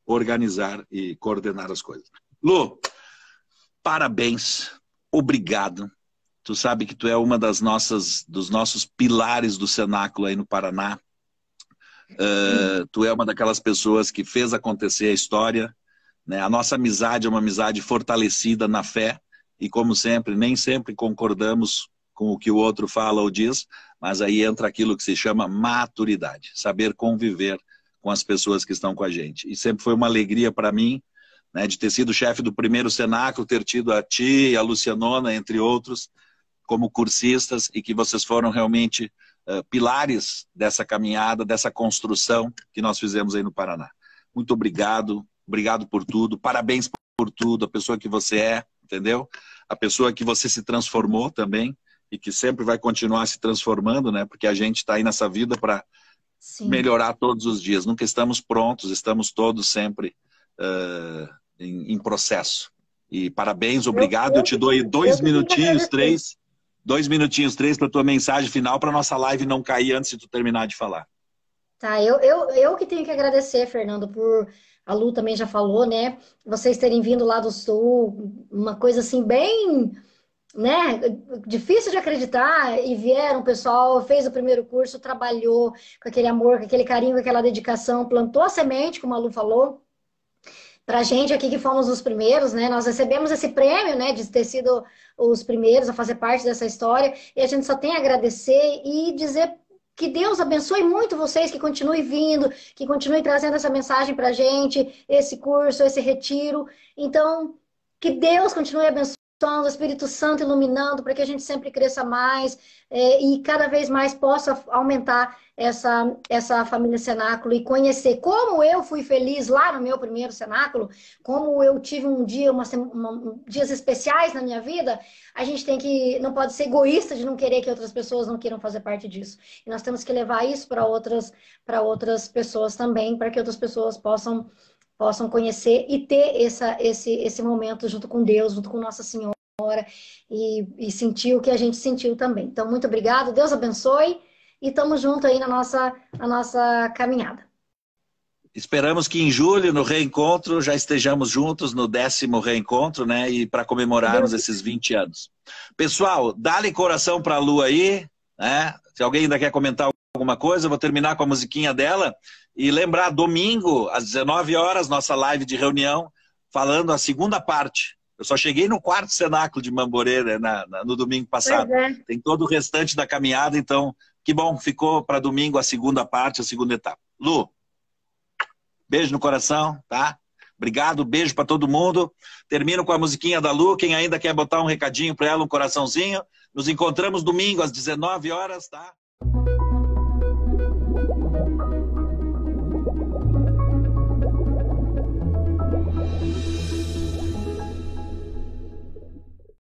organizar e coordenar as coisas. Lu, parabéns, obrigado. Tu sabe que tu é uma dos nossos pilares do Cenáculo aí no Paraná. Tu é uma daquelas pessoas que fez acontecer a história, né? A nossa amizade é uma amizade fortalecida na fé, e como sempre, nem sempre concordamos com o que o outro fala ou diz, mas aí entra aquilo que se chama maturidade, saber conviver com as pessoas que estão com a gente. E sempre foi uma alegria para mim, né, de ter sido chefe do primeiro Cenáculo, ter tido a ti, a Lucianona, entre outros, como cursistas, e que vocês foram realmente pilares dessa caminhada, dessa construção que nós fizemos aí no Paraná. Muito obrigado, obrigado por tudo, parabéns por tudo, a pessoa que você é, entendeu? A pessoa que você se transformou também, e que sempre vai continuar se transformando, né? Porque a gente está aí nessa vida para melhorar todos os dias. Nunca estamos prontos, estamos todos sempre em processo. E parabéns, obrigado. Eu te dou aí 2 minutinhos, 3 para a tua mensagem final, para nossa live não cair antes de tu terminar de falar. Tá, eu que tenho que agradecer, Fernando, por... A Lu também já falou, né? Vocês terem vindo lá do Sul, uma coisa assim bem, né? Difícil de acreditar, e vieram, o pessoal fez o primeiro curso, trabalhou com aquele amor, com aquele carinho, com aquela dedicação, plantou a semente, como a Lu falou, pra gente aqui que fomos os primeiros, né? Nós recebemos esse prêmio, né? De ter sido os primeiros a fazer parte dessa história, e a gente só tem a agradecer e dizer que Deus abençoe muito vocês, que continue vindo, que continue trazendo essa mensagem pra gente, esse curso, esse retiro. Então, que Deus continue abençoando, o Espírito Santo iluminando, para que a gente sempre cresça mais e cada vez mais possa aumentar essa família Cenáculo e conhecer como eu fui feliz lá no meu primeiro Cenáculo, como eu tive um dia, dias especiais na minha vida. A gente não pode ser egoísta de não querer que outras pessoas não queiram fazer parte disso. E nós temos que levar isso para outras pessoas também, para que outras pessoas possam conhecer e ter esse momento junto com Deus, junto com Nossa Senhora. e sentiu o que a gente sentiu também. Então, muito obrigado, Deus abençoe e estamos juntos aí na nossa caminhada. Esperamos que em julho, no reencontro, já estejamos juntos no 10º reencontro, né? E para comemorarmos esses 20 anos. Pessoal, dá-lhe coração para a Lu aí, né? Se alguém ainda quer comentar alguma coisa, eu vou terminar com a musiquinha dela. E lembrar, domingo, às 19 horas, nossa live de reunião, falando a segunda parte. Eu só cheguei no 4º cenáculo de Mamborê, né, no domingo passado. Tem todo o restante da caminhada, então, que bom, ficou para domingo a segunda parte, a segunda etapa. Lu, beijo no coração, tá? Obrigado, beijo para todo mundo. Termino com a musiquinha da Lu. Quem ainda quer botar um recadinho para ela, um coraçãozinho. Nos encontramos domingo às 19 horas, tá?